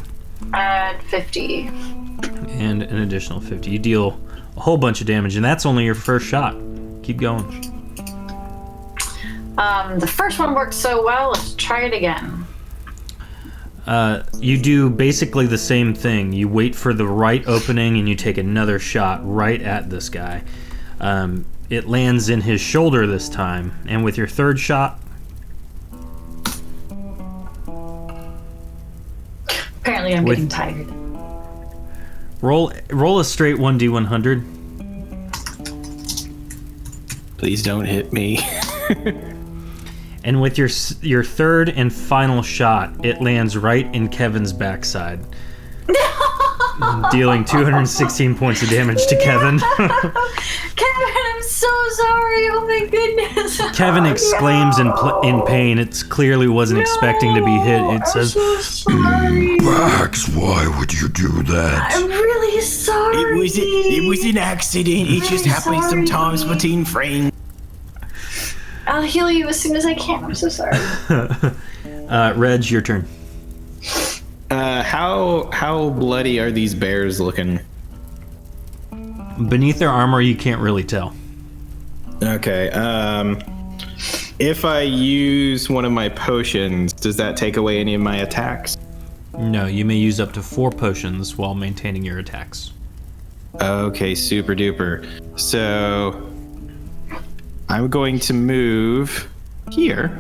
Add 50.
And an additional 50. You deal a whole bunch of damage, and that's only your first shot. Keep going.
The first one worked so well, let's try it again.
You do basically the same thing. You wait for the right opening, and you take another shot right at this guy. It lands in his shoulder this time, and with your third shot...
Apparently I'm getting tired.
Roll a straight 1d100.
Please don't hit me.
And with your third and final shot, it lands right in Kevin's backside, dealing 216 points of damage to Kevin.
Kevin, I'm so sorry. Oh my goodness.
Kevin exclaims in pain. It clearly wasn't expecting to be hit. It says,
so sorry.
Max, why would you do that?
I'm really sorry.
It was an accident. It just happens sometimes between frames.
I'll heal you as soon as I can. I'm so sorry.
Reg, your turn.
How bloody are these bears looking?
Beneath their armor, you can't really tell.
Okay. If I use one of my potions, does that take away any of my attacks?
No, you may use up to 4 potions while maintaining your attacks.
Okay, super duper. So I'm going to move here.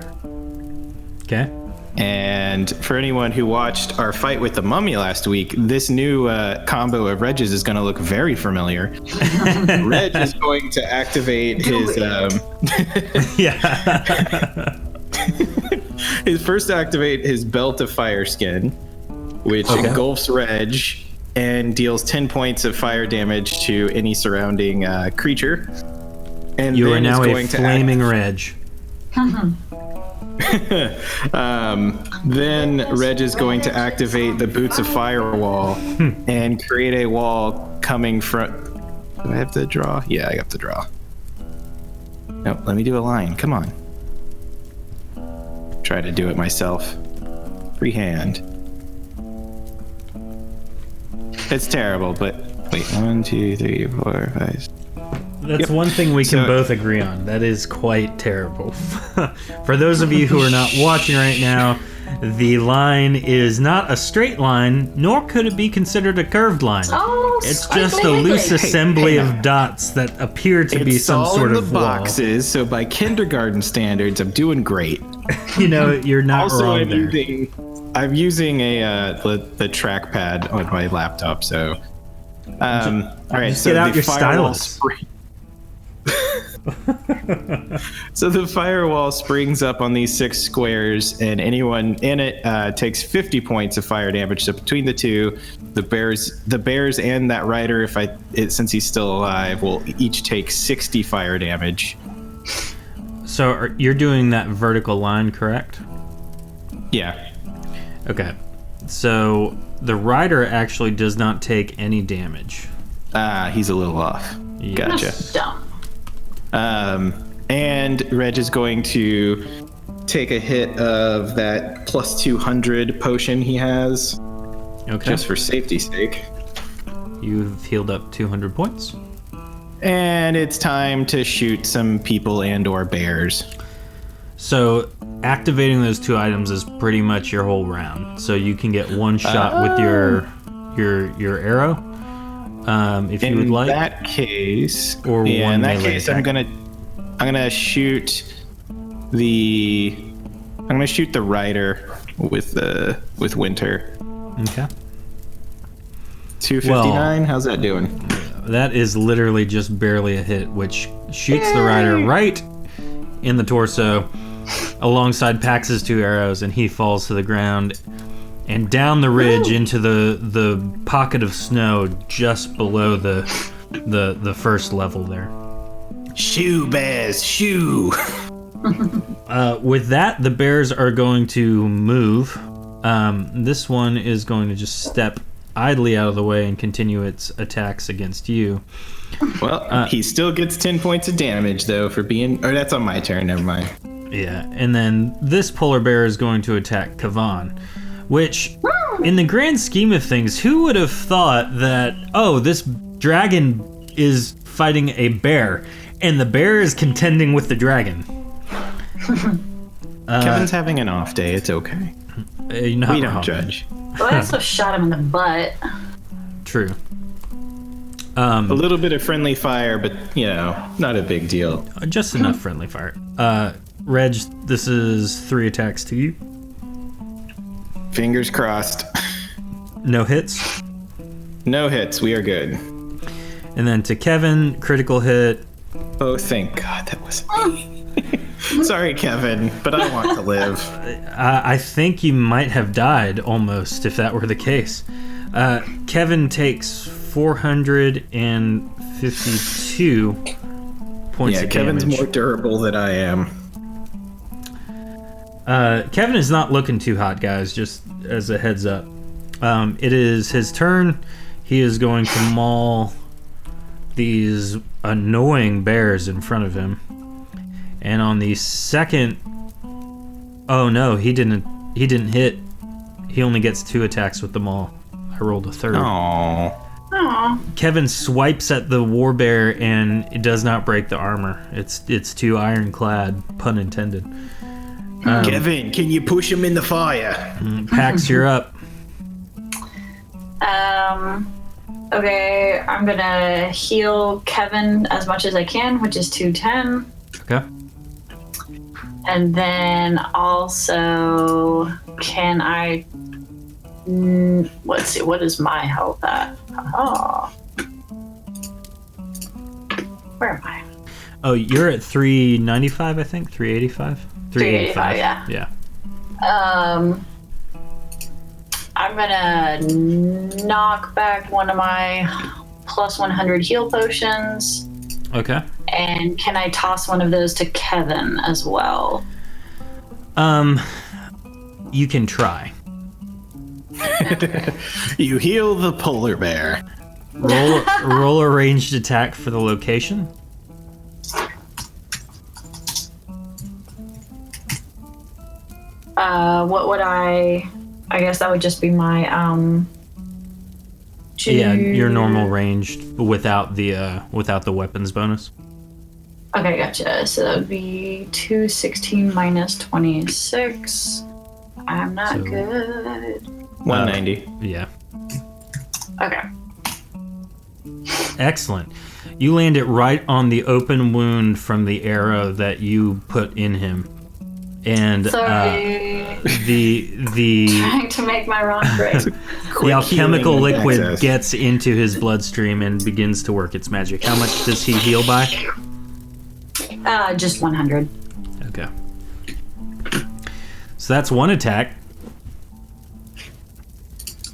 Okay.
And for anyone who watched our fight with the mummy last week, this new combo of Reg's is going to look very familiar. Reg is going to activate his...
Yeah.
his first activate his Belt of Fire Skin, which engulfs Reg and deals 10 points of fire damage to any surrounding creature. And
you
then
are now
going
a flaming Reg.
Then Reg is going to activate the Boots of Firewall and create a wall coming from... Do I have to draw? Yeah, I have to draw. No, let me do a line. Come on. Try to do it myself. Freehand. It's terrible, but wait. 1, 2, 3, 4, 5.
That's one thing we can both agree on. That is quite terrible. For those of you who are not watching right now, the line is not a straight line, nor could it be considered a curved line.
Oh,
it's just a loose assembly of dots that appear to be some sort of wall.
Boxes, so by kindergarten standards, I'm doing great.
You know, you're not
also,
wrong
I'm using the trackpad on my laptop, so all right.
Just
So
get out
the
your
firewall
stylus.
So the firewall springs up on these 6 squares, and anyone in it takes 50 points of fire damage. So between the two, the bears and that rider, since he's still alive, will each take 60 fire damage.
So you're doing that vertical line, correct?
Yeah.
Okay. So the rider actually does not take any damage.
He's a little off.
Yeah.
Gotcha.
Dumb.
And Reg is going to take a hit of that plus 200 potion he has.
Okay.
Just for safety's sake.
You've healed up 200 points.
And it's time to shoot some people and or bears.
So activating those 2 items is pretty much your whole round. So you can get one shot with your arrow, if you would like.
In that case,
or one
in that
melee
case,
attack.
I'm gonna shoot the rider with Winter.
Okay.
259. How's that doing?
That is literally just barely a hit, which shoots the rider right in the torso, alongside Pax's 2 arrows, and he falls to the ground and down the ridge into the pocket of snow just below the first level there.
Shoo, bears, shoo!
With that, the bears are going to move. This one is going to just step idly out of the way and continue its attacks against you.
Well, he still gets 10 points of damage, though, for being... Or that's on my turn, never mind.
Yeah, and then this polar bear is going to attack Kavan, which, in the grand scheme of things, who would have thought that, oh, this dragon is fighting a bear, and the bear is contending with the dragon?
Kevin's having an off day, it's okay.
We
don't judge.
Well, I also shot him in the butt.
True.
A little bit of friendly fire, but, not a big deal.
Just enough friendly fire. Reg, this is 3 attacks to you.
Fingers crossed.
No hits.
No hits, we are good.
And then to Kevin, critical hit.
Oh, thank God that wasn't me. Sorry, Kevin, but I want to live.
I think you might have died almost if that were the case. Kevin takes 452 points of damage.
Kevin's more durable than I am.
Kevin is not looking too hot, guys, just as a heads up. It is his turn. He is going to maul these annoying bears in front of him. And on the second... Oh no, he didn't hit. He only gets 2 attacks with the maul. I rolled a 3rd.
Aww.
Kevin swipes at the war bear and it does not break the armor. It's too ironclad, pun intended.
Kevin, can you push him in the fire?
Pax, you're up.
Okay, I'm gonna heal Kevin as much as I can, which is 210.
Okay.
And then also, can I... let's see, what is my health at? Oh. Where am I?
Oh, you're at 395, I think? 385?
385, yeah.
Yeah.
I'm gonna knock back one of my plus 100 heal potions.
Okay.
And can I toss one of those to Kevin as well?
You can try.
You heal the polar bear.
Roll a ranged attack for the location.
What would I guess that would just be my
Yeah, your normal range without the weapons bonus.
Okay, gotcha. So that would be 216 minus 26. I'm not good.
190.
Yeah.
Okay.
Excellent. You land it right on the open wound from the arrow that you put in him. And
Sorry.
the
Trying to make my wrong break.
the alchemical
healing
liquid
access.
gets into his bloodstream and begins to work its magic. How much does he heal by?
Just 100.
Okay. So that's one attack.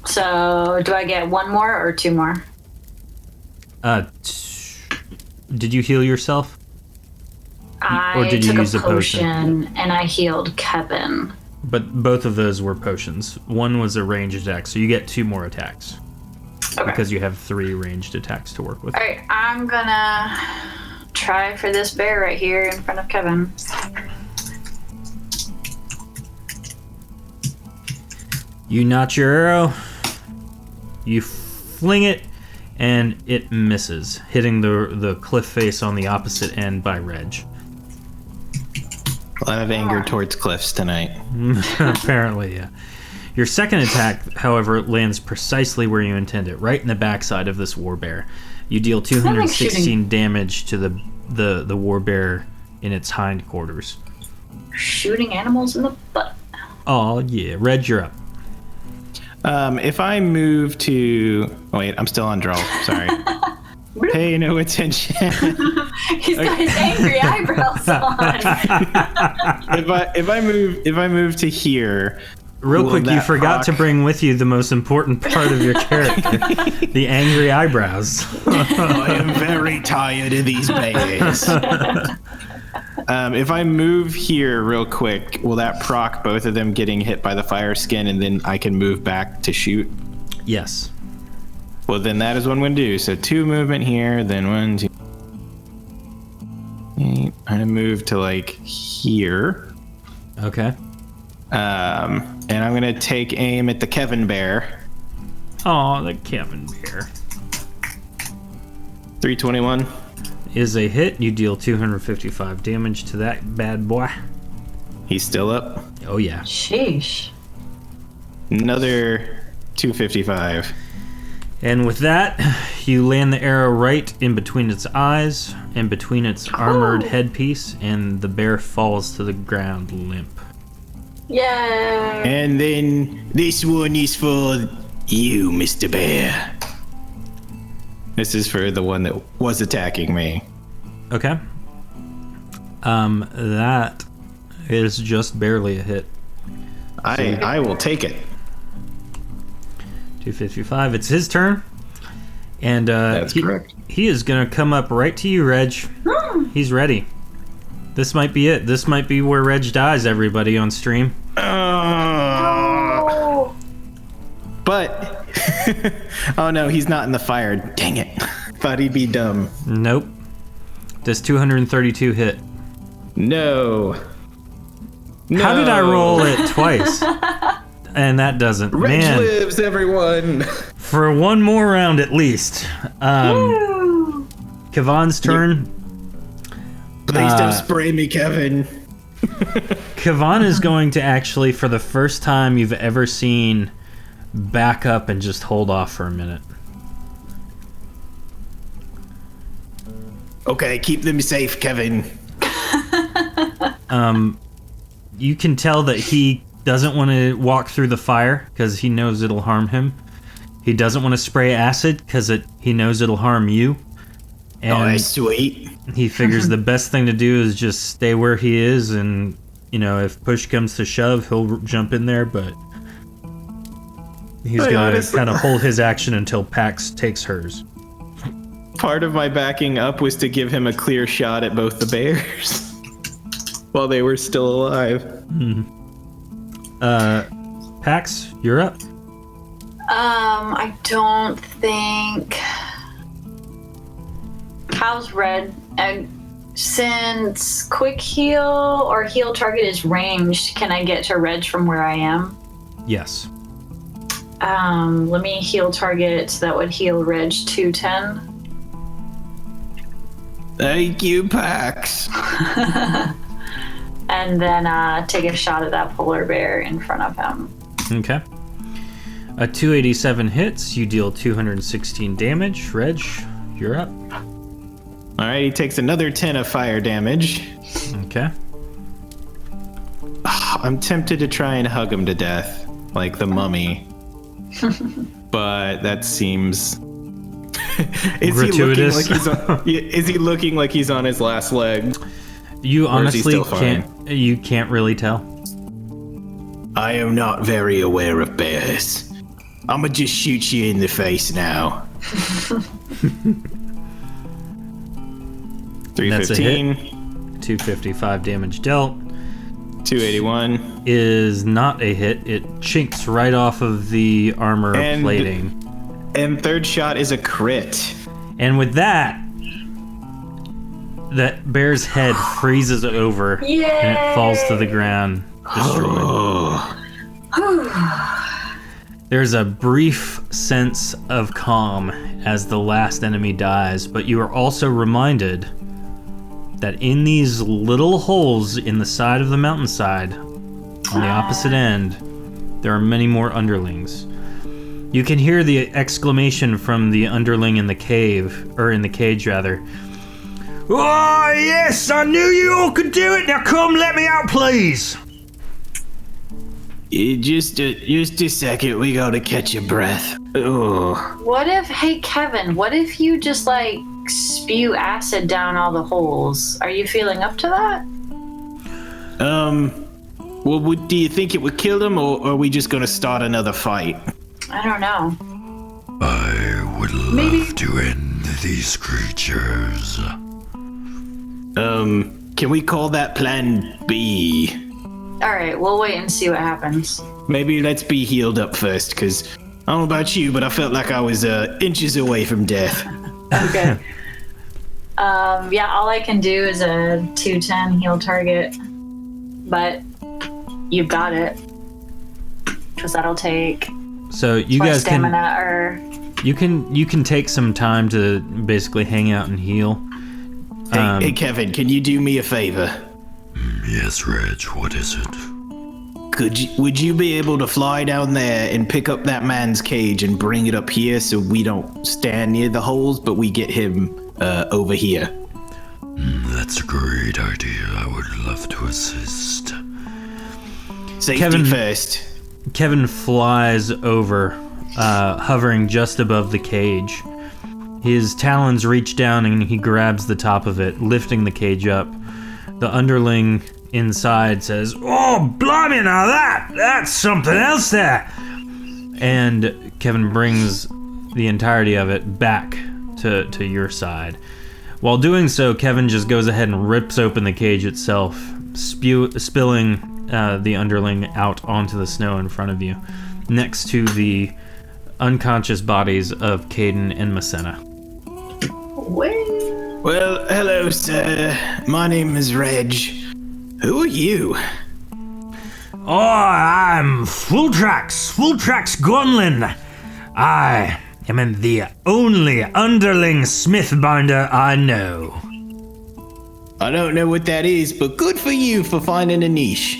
So do I get one more or two more?
Did you heal yourself?
I
did you
took
use
a
a potion?
and I healed Kevin.
But both of those were potions. One was a ranged attack, so you get 2 more attacks.
Okay.
Because you have 3 ranged attacks to work with.
All right, I'm gonna try for this bear right here in front of Kevin.
You notch your arrow, you fling it, and it misses, hitting the cliff face on the opposite end by Reg.
A lot of anger towards cliffs tonight.
Apparently, yeah. Your second attack, however, lands precisely where you intend it, right in the backside of this warbear. You deal 216 damage to the warbear in its hindquarters.
Shooting animals in the butt.
Oh, yeah. Reg, you're up.
If I move to... Oh, wait, I'm still on draw. Sorry. Pay no attention.
He's got his angry eyebrows on.
if I move to here...
Real quick, you forgot to bring with you the most important part of your character. The angry eyebrows.
I am very tired of these bears. If I move here real quick, will that proc both of them getting hit by the fire skin and then I can move back to shoot?
Yes.
Well, then that is what I'm going to do. So 2 movement here, then 1, 2. I'm going to move to like here.
Okay.
And I'm going to take aim at the Kevin bear.
Oh, the Kevin bear.
321.
Is a hit. You deal 255 damage to that bad boy.
He's still up.
Oh, yeah.
Sheesh.
Another 255.
And with that, you land the arrow right in between its eyes and between its armored headpiece, and the bear falls to the ground limp.
Yay!
And then this one is for you, Mr. Bear. This is for the one that was attacking me.
Okay. That is just barely a hit.
I will take it.
255. It's his turn. And
That's correct.
He is going to come up right to you, Reg. He's ready. This might be it. This might be where Reg dies, everybody on stream.
Oh.
But, oh no, he's not in the fire. Dang it. Thought he'd be dumb.
Nope. Does 232 hit?
No.
How did I roll it twice? And that doesn't.
Reg
Man,
lives, everyone.
for one more round at least. Kavan's turn.
Please don't spray me, Kevin.
Kavan is going to actually, for the first time you've ever seen, back up and just hold off for a minute.
Okay, keep them safe, Kevin.
You can tell that he doesn't want to walk through the fire because he knows it'll harm him. He doesn't want to spray acid because he knows it'll harm you. And
Oh, that's sweet.
he figures the best thing to do is just stay where he is, and if push comes to shove, he'll jump in there, but he's going to kind of hold his action until Pax takes hers.
Part of my backing up was to give him a clear shot at both the bears while they were still alive.
Pax, you're up.
I don't think. How's Red? And since quick heal or heal target is ranged, can I get to Reg from where I am?
Yes.
Let me heal target. So that would heal Reg 210.
Thank you, Pax.
And then take a shot at that polar bear in front of him.
Okay. A 287 hits. You deal 216 damage. Reg, you're up.
All right, he takes another 10 of fire damage.
Okay.
I'm tempted to try and hug him to death, like the mummy. But that seems...
Gratuitous.
Is he looking like he's on his last leg?
You
Or is he
honestly
still fine?
can't really tell.
I am not very aware of bears. I'ma just shoot you in the face now.
That's a hit.
315,
255 damage dealt.
281.
Is not a hit. It chinks right off of the armor
And-
plating.
And third shot is a crit.
And with that, that bear's head freezes over and it falls to the ground, destroyed. There's a brief sense of calm as the last enemy dies, but you are also reminded that in these little holes in the side of the mountainside, on the opposite end, there are many more underlings. You can hear the exclamation from the underling in the cave, or in the cage rather. Oh yes, I knew you all could do it. Now come, let me out, please.
Just a second, we gotta catch your breath. Ugh.
Hey Kevin, what if you just like spew acid down all the holes? Are you feeling up to that?
Well, do you think it would kill them, or are we just gonna start another fight?
I don't know.
I would love to end these creatures.
Can we call that Plan B?
Alright, we'll wait and see what happens.
Maybe let's be healed up first, because I don't know about you, but I felt like I was inches away from death.
Okay. Yeah, all I can do is a 210 heal target. But you've got it. Because that'll take
So you
plus
guys
stamina or
you can take some time to basically hang out and heal.
Hey, Kevin, can you do me a favor?
Yes, Reg, what is it?
Would you be able to fly down there and pick up that man's cage and bring it up here so we don't stand near the holes, but we get him over here?
That's a great idea. I would love to assist.
Safety
Kevin-
first.
Kevin flies over, hovering just above the cage. His talons reach down and he grabs the top of it, lifting the cage up. The underling inside says, "Oh, blimey, now that's something else there." And Kevin brings the entirety of it back to your side. While doing so, Kevin just goes ahead and rips open the cage itself, spilling the underling out onto the snow in front of you, next to the unconscious bodies of Caden and Masena.
Well, hello, sir. My name is Reg. Who are you?
Oh, I'm Fulltrax Gonlin. I am the only underling smithbinder I know.
I don't know what that is, but good for you for finding a niche.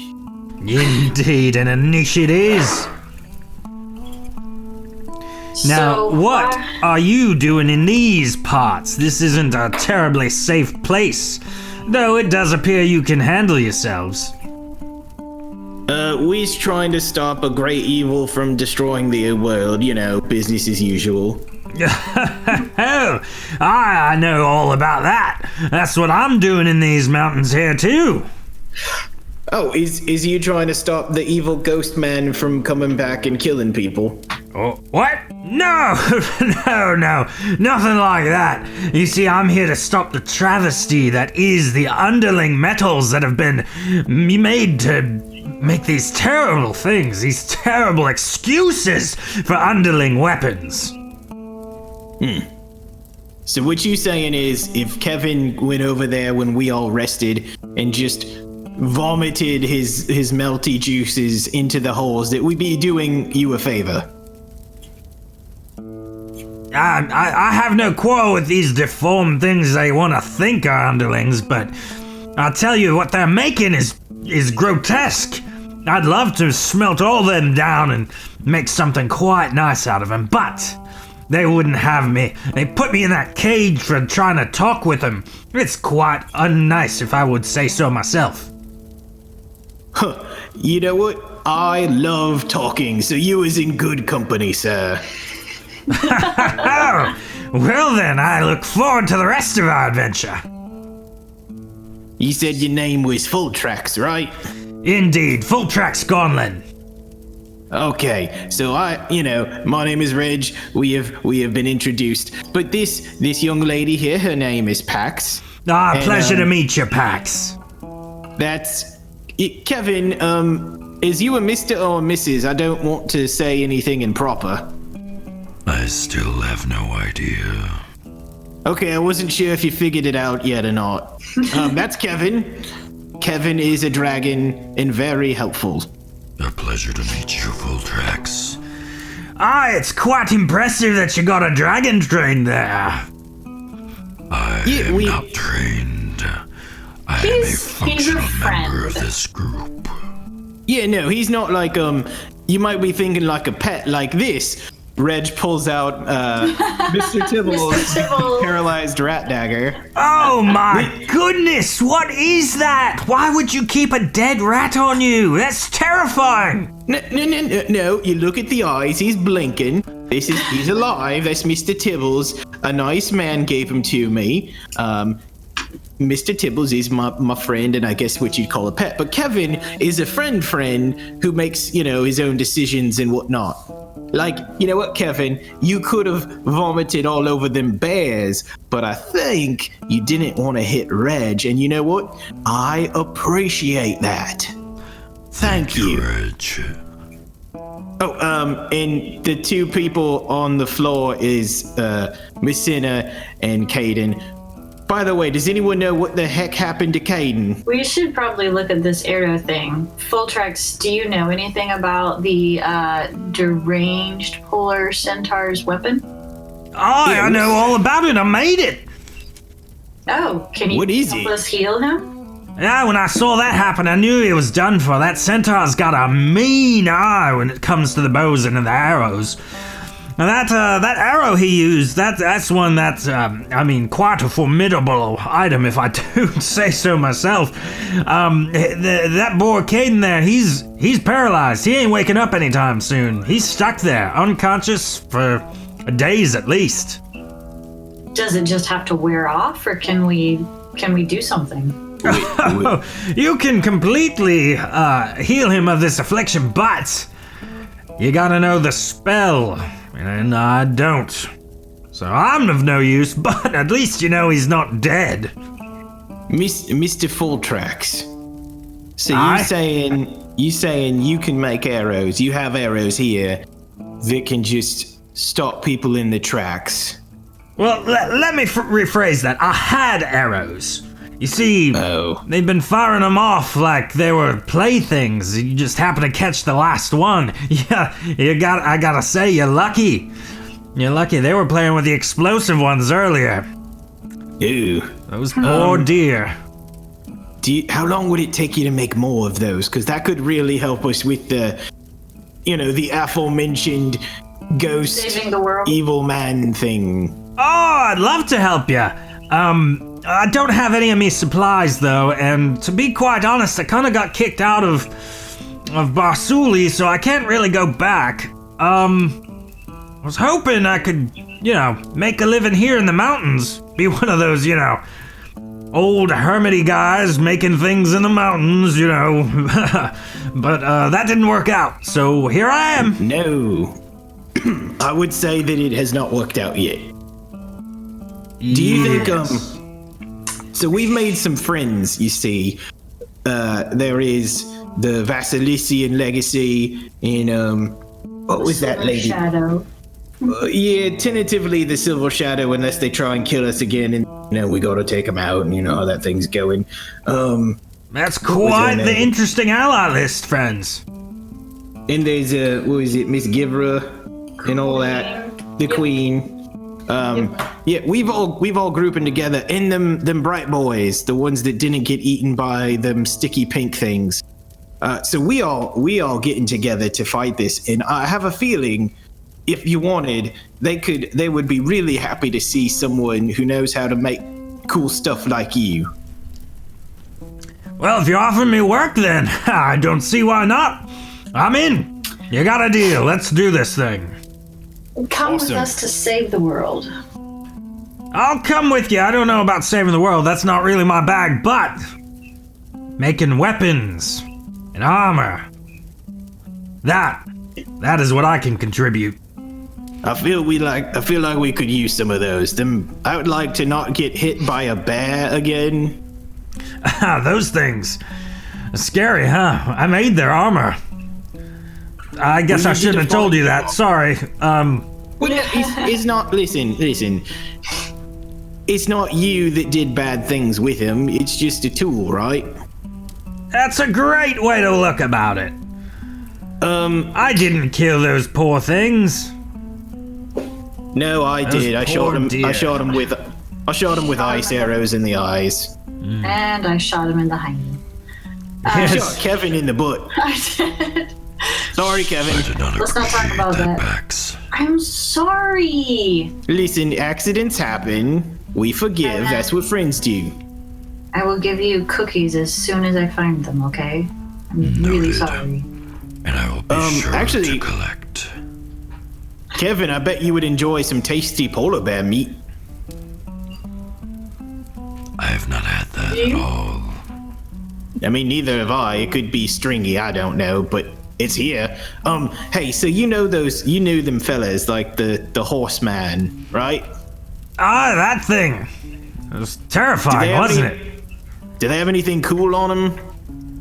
Indeed, and a niche it is. Now,
So,
what are you doing in these parts? This isn't a terribly safe place, though it does appear you can handle yourselves.
We's trying to stop a great evil from destroying the world, you know, business as usual.
Oh, I know all about that. That's what I'm doing in these mountains here, too.
Oh, is you trying to stop the evil ghost man from coming back and killing people?
Oh, what? No, no, nothing like that. You see, I'm here to stop the travesty that is the underling metals that have been made to make these terrible things, these terrible excuses for underling weapons.
So what you saying is, if Kevin went over there when we all rested and just vomited his melty juices into the holes, that we'd be doing you a favor?
I have no quarrel with these deformed things they want to think are underlings, but I'll tell you what they're making is grotesque. I'd love to smelt all them down and make something quite nice out of them, but they wouldn't have me. They put me in that cage for trying to talk with them. It's quite unnice, if I would say so myself.
Huh. You know what? I love talking, so you is in good company, sir.
Oh, well then, I look forward to the rest of our adventure.
You said your name was Full Tracks, right?
Indeed, full track Sconlin.
Okay, so my name is Reg. We have been introduced, but this young lady here, her name is Pax.
Pleasure to meet you, Pax.
That's Kevin. Is you a Mr. or a Mrs.? I don't want to say anything improper.
I still have no idea.
Okay, I wasn't sure if you figured it out yet or not. That's Kevin. Kevin is a dragon and very helpful.
A pleasure to meet you, Full Tracks.
It's quite impressive that you got a dragon train there.
I am not trained. I am a functional member of this group.
Yeah, no, he's not like, you might be thinking like a pet like this. Reg pulls out Mr. Tibble's paralyzed rat dagger.
Oh my goodness, what is that? Why would you keep a dead rat on you? That's terrifying.
No, you look at the eyes, he's blinking. He's alive, that's Mr. Tibbles. A nice man gave him to me. Mr. Tibbles is my friend, and I guess what you'd call a pet. But Kevin is a friend who makes, his own decisions and whatnot. Like, you know what, Kevin? You could have vomited all over them bears, but I think you didn't want to hit Reg, and you know what? I appreciate that. Thank you.
Reg.
Oh, and the two people on the floor is Messina and Caden. By the way, does anyone know what the heck happened to Caden?
We should probably look at this arrow thing. Full Tracks, do you know anything about the deranged polar centaur's weapon?
I know all about it. I made it.
Oh, can you help us heal him?
Yeah, when I saw that happen, I knew he was done for. That centaur's got a mean eye when it comes to the bows and the arrows. Now that arrow he used, that's one that's, quite a formidable item, if I do say so myself. That boy Caden there, he's paralyzed. He ain't waking up anytime soon. He's stuck there, unconscious for days at least.
Does it just have to wear off, or can we do something?
You can completely heal him of this affliction, but you gotta know the spell. And I don't. So I'm of no use, but at least you know he's not dead.
Mr. Full Tracks. So you saying you can make arrows. You have arrows here that can just stop people in the tracks.
Well, let me rephrase that. I had arrows. You see, they've been firing them off like they were playthings. You just happen to catch the last one. Yeah, I gotta say, you're lucky. You're lucky. They were playing with the explosive ones earlier.
Ew.
Those poor deer.
How long would it take you to make more of those? Because that could really help us with the aforementioned ghost
saving the world
evil man thing.
Oh, I'd love to help you. I don't have any of me supplies though, and to be quite honest, I kind of got kicked out of Barsuli, so I can't really go back. I was hoping I could, make a living here in the mountains. Be one of those, old hermity guys making things in the mountains, But that didn't work out, so here I am.
No. I would say that it has not worked out yet. Do you think, so we've made some friends, you see. There is the Vasilician legacy and, what was that lady?
Shadow.
Yeah, tentatively the Silver Shadow, unless they try and kill us again, and we gotta take them out, and how that thing's going.
That's quite the interesting ally list, friends.
And there's Miss Givra and all that, the Queen. Yeah, we've all grouping together, and them bright boys, the ones that didn't get eaten by them sticky pink things. So we all getting together to fight this, and I have a feeling, if you wanted, they would be really happy to see someone who knows how to make cool stuff like you.
Well, if you're offering me work, then I don't see why not. I'm in. You got a deal. Let's do this thing.
Come with us to save the world.
I'll come with you. I don't know about saving the world. That's not really my bag, but making weapons and armor. That is what I can contribute.
I feel like we could use some of those. I would like to not get hit by a bear again.
Those things. Scary, huh? I made their armor. I guess I shouldn't have told you that. Sorry.
Well, it's not. Listen. It's not you that did bad things with him. It's just a tool, right?
That's a great way to look about it. I didn't kill those poor things.
No, I did. I shot him with ice arrows in the eyes.
And I shot him in the hiney.
I shot Kevin in the butt.
I did.
Sorry, Kevin.
Let's not talk about that.
Backs.
I'm sorry.
Listen, accidents happen. We forgive. That's what friends do.
I will give you cookies as soon as I find them, okay? I'm really sorry.
And I will be sure to collect.
Kevin, I bet you would enjoy some tasty polar bear meat.
I have not had that at all.
I mean, neither have I. It could be stringy, I don't know, but it's here. Hey, so you knew them fellas, like the horseman, right?
That thing. It was terrifying, wasn't it?
Do they have anything cool on them?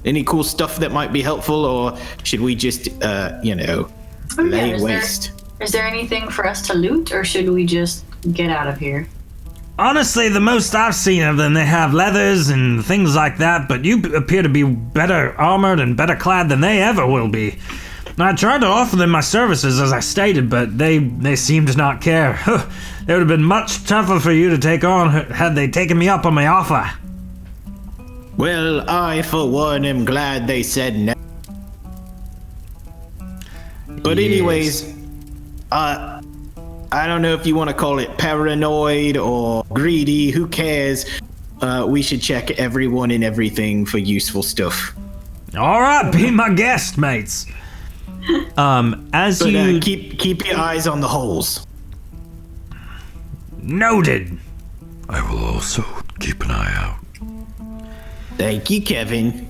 Any cool stuff that might be helpful, or should we just, lay waste?
Is there anything for us to loot, or should we just get out of here?
Honestly, the most I've seen of them, they have leathers and things like that, but you appear to be better armored and better clad than they ever will be. I tried to offer them my services, as I stated, but they seemed to not care. It would have been much tougher for you to take on had they taken me up on my offer.
Well, I, for one, am glad they said no. But anyways, I don't know if you want to call it paranoid or greedy, who cares? We should check everyone and everything for useful stuff.
All right, be my guest, mates.
Keep your eyes on the holes.
Noted.
I will also keep an eye out.
Thank you, Kevin.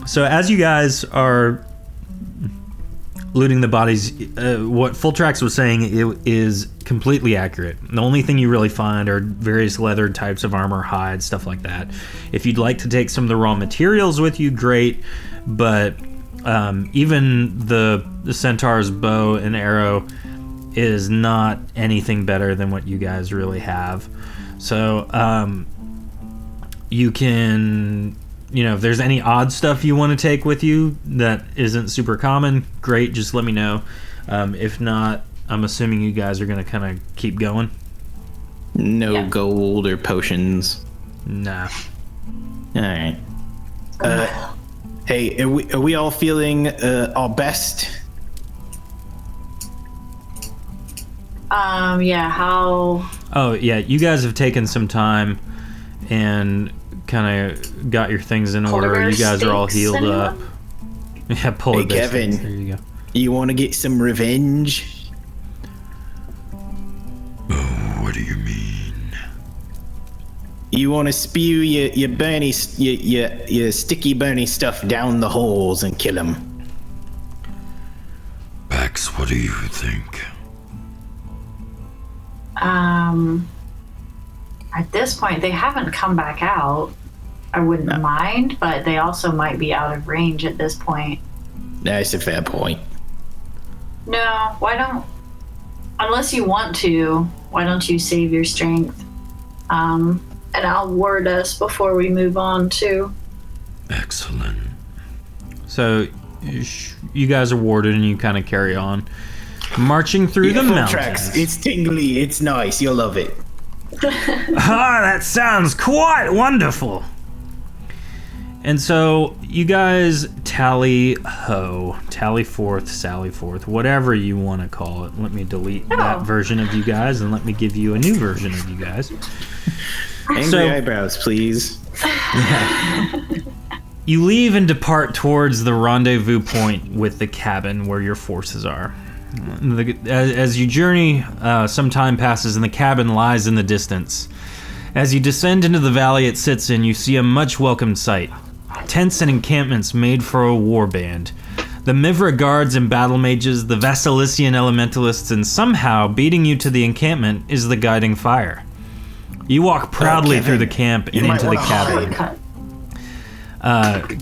So as you guys are looting the bodies, what Fulltrax was saying is completely accurate. The only thing you really find are various leather types of armor, hide, stuff like that. If you'd like to take some of the raw materials with you, great. But even the centaur's bow and arrow is not anything better than what you guys really have. So you can, if there's any odd stuff you want to take with you that isn't super common, great, just let me know. If not, I'm assuming you guys are going to kind of keep going.
No gold or potions.
Nah.
All right. Hey, are we all feeling our best?
Yeah, how...
Oh, yeah, you guys have taken some time and kind of got your things in order. You guys are all healed up. Yeah, polar bear
Kevin.
There you go.
You want to get some revenge?
Oh, what do you mean?
You want to spew your burny, your sticky burny stuff down the holes and kill them?
Pax, what do you think?
At this point, they haven't come back out. I wouldn't mind, but they also might be out of range at this point.
That's a fair point.
No, unless you want to, why don't you save your strength? And I'll ward us before we move on too.
Excellent.
So you guys are warded and you kind of carry on. Marching through the mountains.
Tracks. It's tingly, it's nice, you'll love it.
That sounds quite wonderful. And so you guys tally forth, sally forth, whatever you want to call it. Let me delete that version of you guys and let me give you a new version of you guys.
Angry eyebrows, please.
Yeah. You leave and depart towards the rendezvous point with the cabin where your forces are. As you journey, some time passes and the cabin lies in the distance. As you descend into the valley it sits in, you see a much welcomed sight. Tents and encampments made for a warband. The Mivra guards and battle mages, the Vasilician elementalists, and somehow beating you to the encampment is the guiding fire. You walk proudly through the camp and into the cabin.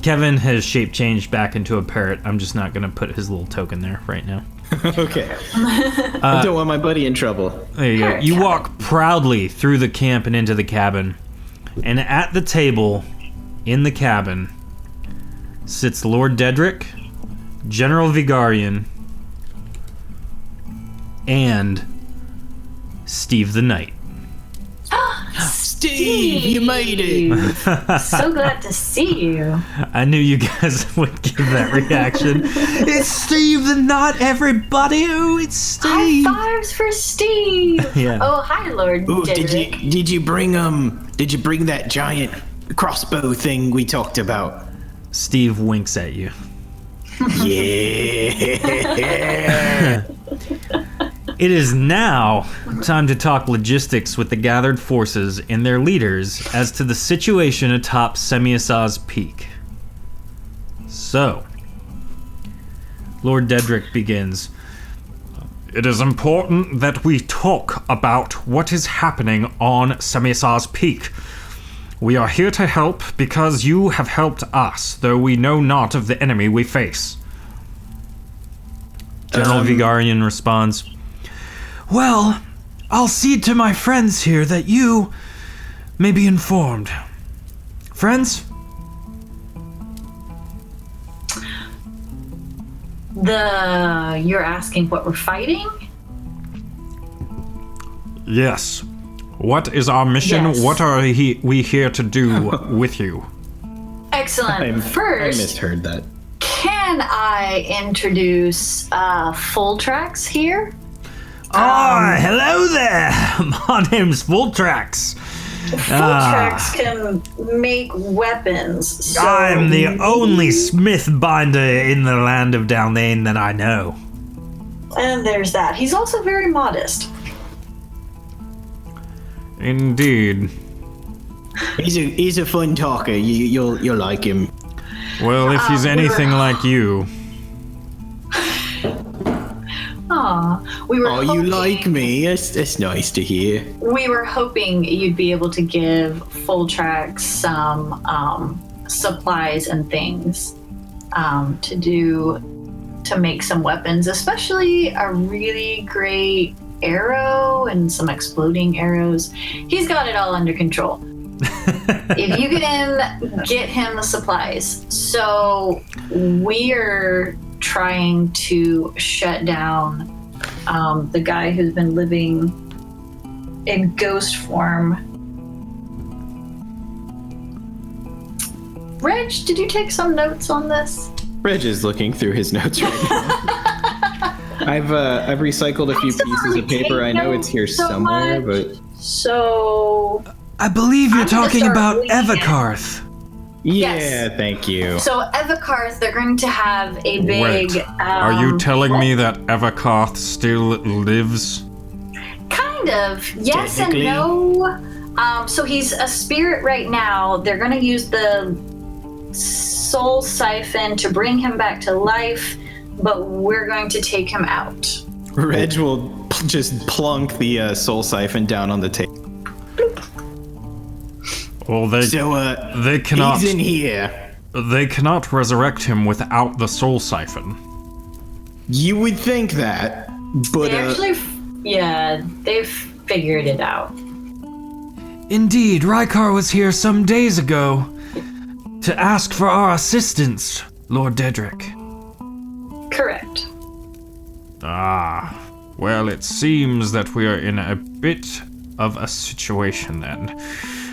Kevin has shape changed back into a parrot. I'm just not going to put his little token there right now.
Okay. I don't want my buddy in trouble.
There you go. You walk proudly through the camp and into the cabin. And at the table in the cabin sits Lord Dedrick, General Vigarian, and Steve the Knight.
Steve, you made it!
So glad to see you.
I knew you guys would give that reaction. It's Steve the Knight, everybody! Oh, it's Steve!
High fives for Steve!
Yeah.
Oh, hi, Lord Dedrick.
Did you bring that giant crossbow thing we talked about?
Steve winks at you.
Yeah!
It is now time to talk logistics with the gathered forces and their leaders as to the situation atop Semiasaw's Peak. So, Lord Dedrick begins. It is important that we talk about what is happening on Semiasaw's Peak. We are here to help because you have helped us, though we know not of the enemy we face. General Vigarian responds, well, I'll cede to my friends here that you may be informed. Friends?
You're asking what we're fighting?
Yes. What is our mission?
Yes.
What are we here to do with you?
Excellent. First,
I misheard that.
can I introduce Full Tracks here?
Hello there! My name's Fulltrax.
Full Tracks can make weapons. So
I'm the only smith binder in the land of Dalnane that I know.
And there's that. He's also very modest.
Indeed.
He's a fun talker. You'll like him.
Well, if he's anything like you.
We were
Oh,
hoping,
you like me? That's nice to hear.
We were hoping you'd be able to give Full Tracks some supplies and things to make some weapons, especially a really great arrow and some exploding arrows. He's got it all under control. If you can get him the supplies. So we're trying to shut down the guy who's been living in ghost form. Reg, did you take some notes on this?
Reg is looking through his notes right now. I've recycled a few pieces of paper. I know it's here somewhere, but
so
I believe you're
I'm gonna
talking
start
about
reading it.
Evakarth.
yeah,
Yes.
thank you.
So Evakarth, they're going to have a big.
Wait, are you telling me that Evakarth still lives?
Kind of. Yes and
Technically.
no. So he's a spirit right now. They're going to use the soul siphon to bring him back to life, but we're going to take him out.
Reg will just plunk the soul siphon down on the table.
Well, they cannot.
He's in here.
They cannot resurrect him without the soul siphon.
You would think that, but
They actually, they've figured it out.
Indeed, Rykar was here some days ago to ask for our assistance, Lord Dedrick.
Correct.
Well, it seems that we are in a bit of a situation then.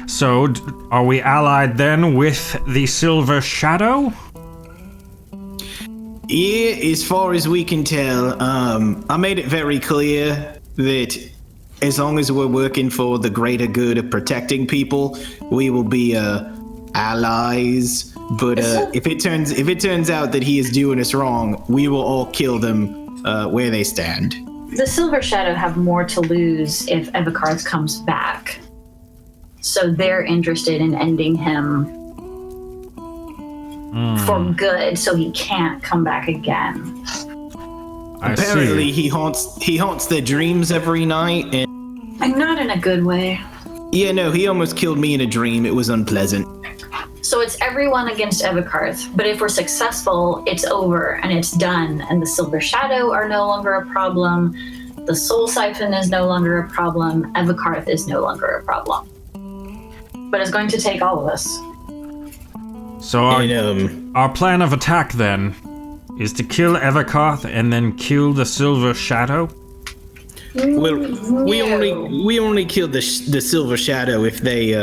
So, are we allied then with the Silver Shadow?
yeah, as far as we can tell, I made it very clear that as long as we're working for the greater good of protecting people, we will be allies. But if it turns out that he is doing us wrong, we will all kill them where they stand.
The Silver Shadow have more to lose if Evakarth comes back. So they're interested in ending him for good, so he can't come back again.
Apparently, he haunts their dreams every night,
And not in a good way.
Yeah, no, he almost killed me in a dream. It was unpleasant.
So it's everyone against Evikarth, but if we're successful, it's over and it's done, and the Silver Shadow are no longer a problem, the Soul Siphon is no longer a problem, Evikarth is no longer a problem. But it's going to take all of us.
So our plan of attack then is to kill Evikarth and then kill the Silver Shadow?
Well, we only killed the Silver Shadow if they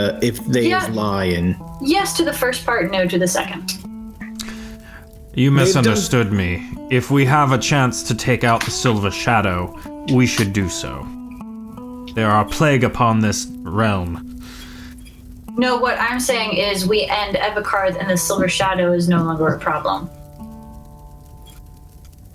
lie and.
Yes to the first part, no to the second.
You misunderstood me. If we have a chance to take out the Silver Shadow, we should do so. There are a plague upon this realm.
No, what I'm saying is we end Evikarth and the Silver Shadow is no longer a problem.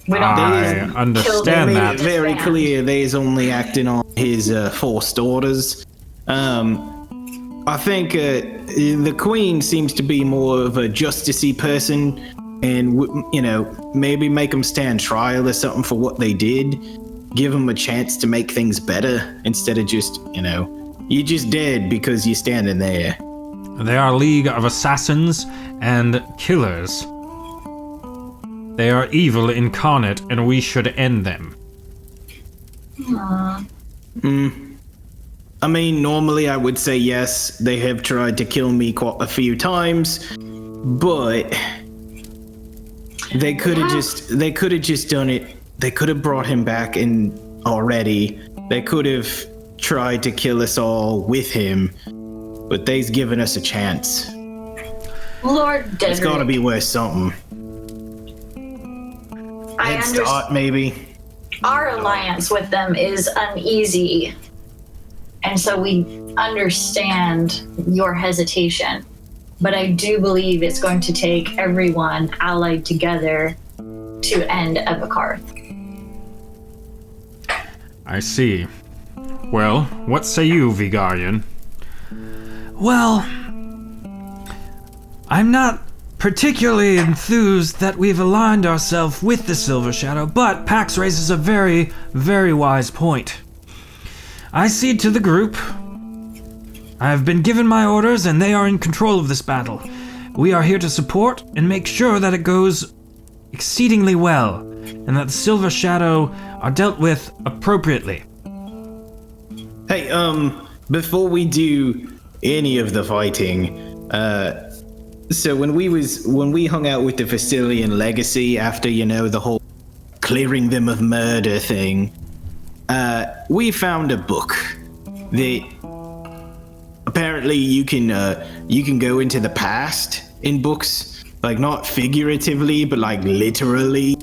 We don't
I understand that.
Made it very clear they's only acting on his forced orders. I think the Queen seems to be more of a justicey person, and maybe make them stand trial or something for what they did. Give them a chance to make things better instead of just you're just dead because you're standing there.
They are a league of assassins and killers. They are evil incarnate, and we should end them.
I mean, normally I would say yes. They have tried to kill me quite a few times, but they could have just done it. They could have brought him back in already. They could have tried to kill us all with him, but they's given us a chance.
Lord Dedrick.
It's gotta be worth something.
I
understand. Maybe.
Our alliance with them is uneasy, and so we understand your hesitation. But I do believe it's going to take everyone allied together to end Evikarth.
I see. Well, what say you, Vigarian? Well, I'm not particularly enthused that we've aligned ourselves with the Silver Shadow, but Pax raises a very, very wise point. I cede to the group. I have been given my orders, and they are in control of this battle. We are here to support and make sure that it goes exceedingly well, and that the Silver Shadow are dealt with appropriately.
Hey, before we do any of the fighting, so when we hung out with the Vasilian Legacy after, the whole clearing them of murder thing, we found a book that apparently you can go into the past in books, like not figuratively, but like literally.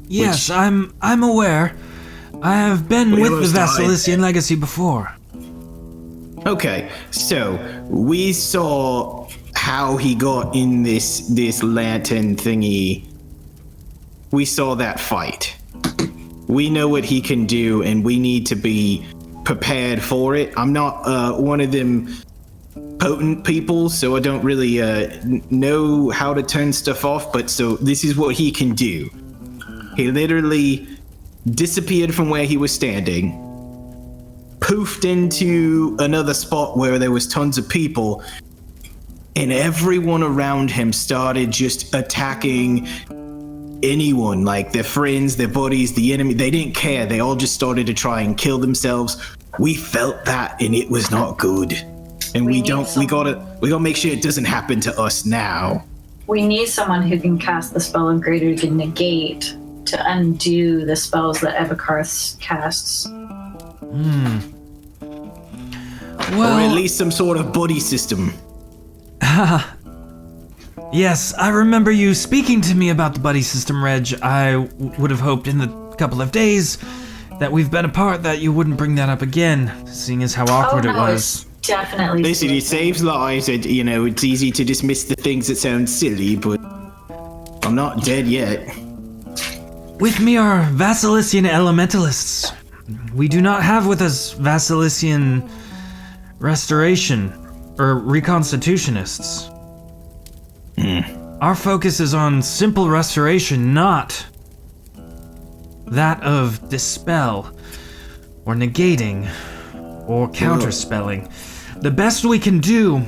Yes, I'm aware. I have been with the Vasilician Legacy before.
Okay, so we saw how he got in this lantern thingy. We saw that fight. We know what he can do, and we need to be prepared for it. I'm not one of them potent people, so I don't really know how to turn stuff off, but so this is what he can do. He literally disappeared from where he was standing, poofed into another spot where there was tons of people, and everyone around him started just attacking anyone, like their friends, their buddies, the enemy. They didn't care. They all just started to try and kill themselves. We felt that, and it was not good. And we gotta make sure it doesn't happen to us now.
We need someone who can cast the spell of Greater to negate to undo the spells that Evikarth casts.
Well,
or at least some sort of buddy system.
Yes, I remember you speaking to me about the buddy system, Reg. I would have hoped in the couple of days that we've been apart that you wouldn't bring that up again, seeing as how awkward it was.
It's definitely.
Listen, it saves lives, and it's easy to dismiss the things that sound silly, but I'm not dead yet.
With me are Vasilician elementalists. We do not have with us Vasilician restoration or reconstitutionists. Our focus is on simple restoration, not that of dispel, or negating, or counterspelling. The best we can do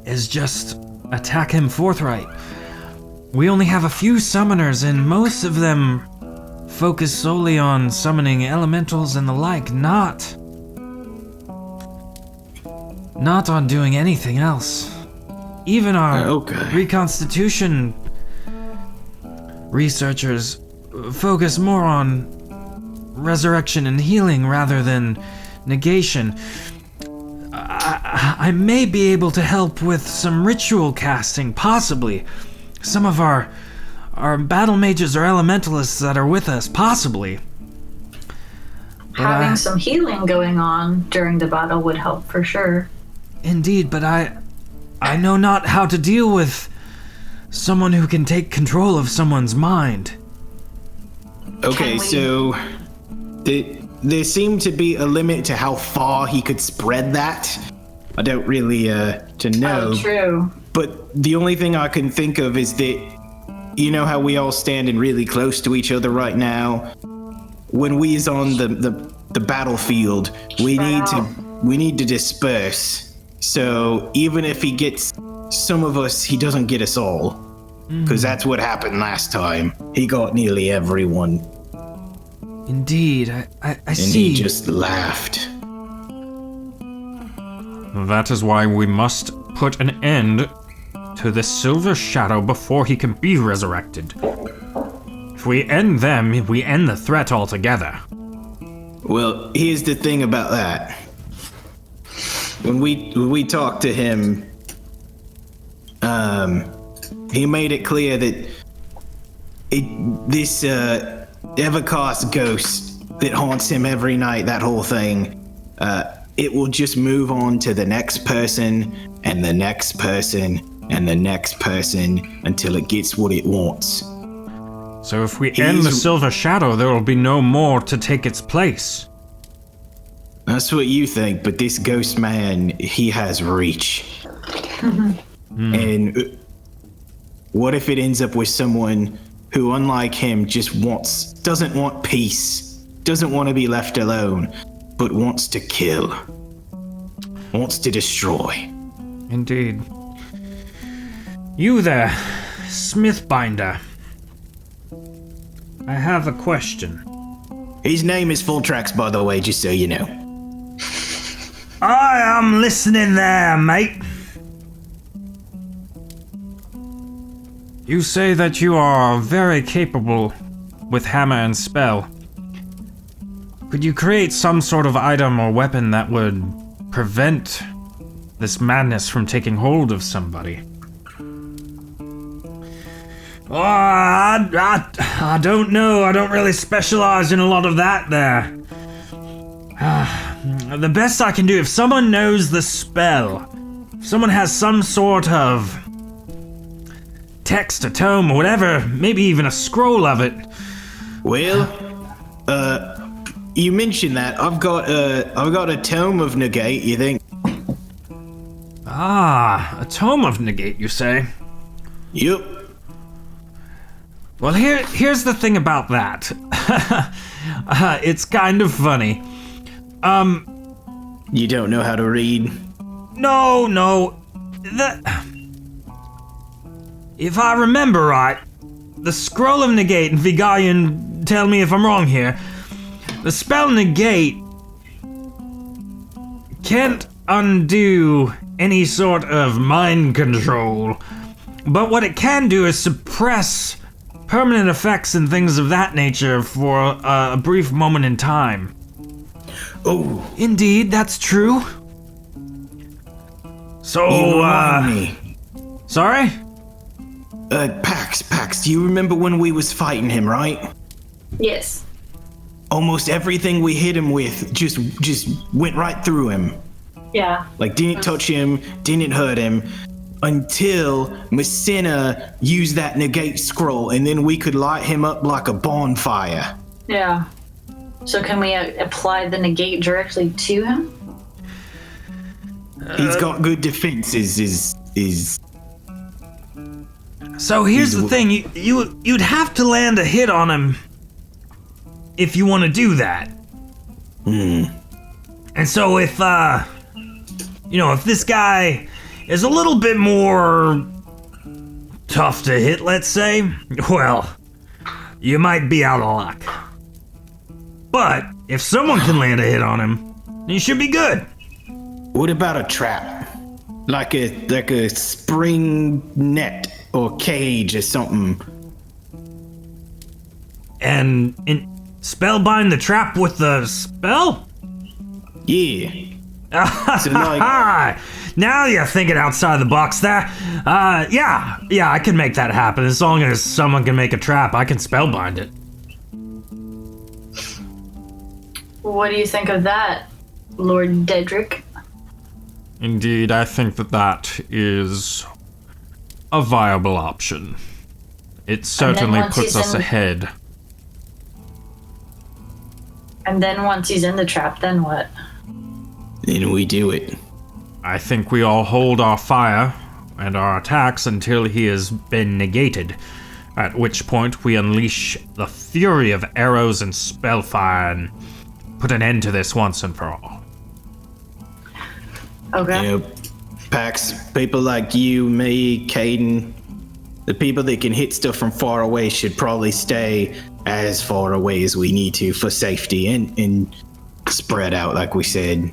is just attack him forthright. We only have a few summoners, and most of them focus solely on summoning elementals and the like, not on doing anything else. Even our reconstitution researchers focus more on resurrection and healing rather than negation. I may be able to help with some ritual casting, possibly. Some of our battle mages or elementalists that are with us, possibly.
Having some healing going on during the battle would help for sure.
Indeed, but I know not how to deal with someone who can take control of someone's mind.
Okay, so there seemed to be a limit to how far he could spread that. I don't really to know.
Oh, true.
But the only thing I can think of is that, you know how we all standing really close to each other right now? When we is on the battlefield, we need to disperse. So even if he gets some of us, he doesn't get us all. Because that's what happened last time. He got nearly everyone.
Indeed, I
and
see.
And he just laughed.
That is why we must put an end to the Silver Shadow before he can be resurrected. If we end them, we end the threat altogether.
Well, here's the thing about that. When we talked to him, he made it clear that this Evercast ghost that haunts him every night, that whole thing, it will just move on to the next person and the next person and the next person until it gets what it wants.
So if we end the Silver Shadow, there will be no more to take its place.
That's what you think, but this ghost man, he has reach. And what if it ends up with someone who, unlike him, just doesn't want peace, doesn't want to be left alone, but wants to kill, wants to destroy.
Indeed. You there, Smithbinder. I have a question.
His name is Fulltrax, by the way, just so you know.
I am listening there, mate. You say that you are very capable with hammer and spell. Could you create some sort of item or weapon that would prevent this madness from taking hold of somebody? Oh, I don't know. I don't really specialize in a lot of that there. The best I can do, if someone knows the spell, if someone has some sort of text, a tome, or whatever, maybe even a scroll of it.
Well, you mentioned that. I've got a tome of negate, you think?
Ah, a tome of negate, you say?
Yep.
Well, here's the thing about that. It's kind of funny.
You don't know how to read?
No. If I remember right, the Scroll of Negate, and Vigarian, tell me if I'm wrong here, the spell Negate can't undo any sort of mind control, but what it can do is suppress permanent effects and things of that nature for a brief moment in time.
Oh.
Indeed, that's true. So,
you remind me.
Sorry?
Pax, do you remember when we was fighting him, right?
Yes.
Almost everything we hit him with just went right through him.
Yeah.
Like, didn't touch him, didn't hurt him, until Messina used that negate scroll, and then we could light him up like a bonfire.
Yeah. So can we apply the negate directly to him?
He's got good defenses, is
So here's the thing, you'd have to land a hit on him if you want to do that. And so if this guy is a little bit more tough to hit, let's say, well, you might be out of luck. But if someone can land a hit on him, you should be good.
What about a trap? Like a spring net or cage or something.
And spellbind the trap with the spell?
Yeah. So
Now you're thinking outside the box there. Yeah, I can make that happen. As long as someone can make a trap, I can spellbind it.
What do you think of that, Lord Dedrick?
Indeed, I think that is a viable option. It certainly puts us ahead.
And then once he's in the trap, then what?
Then we do it.
I think we all hold our fire and our attacks until he has been negated, at which point we unleash the fury of arrows and spellfire and put an end to this once and for all.
Okay.
You know, Pax, people like you, me, Caden, the people that can hit stuff from far away should probably stay as far away as we need to for safety and spread out, like we said.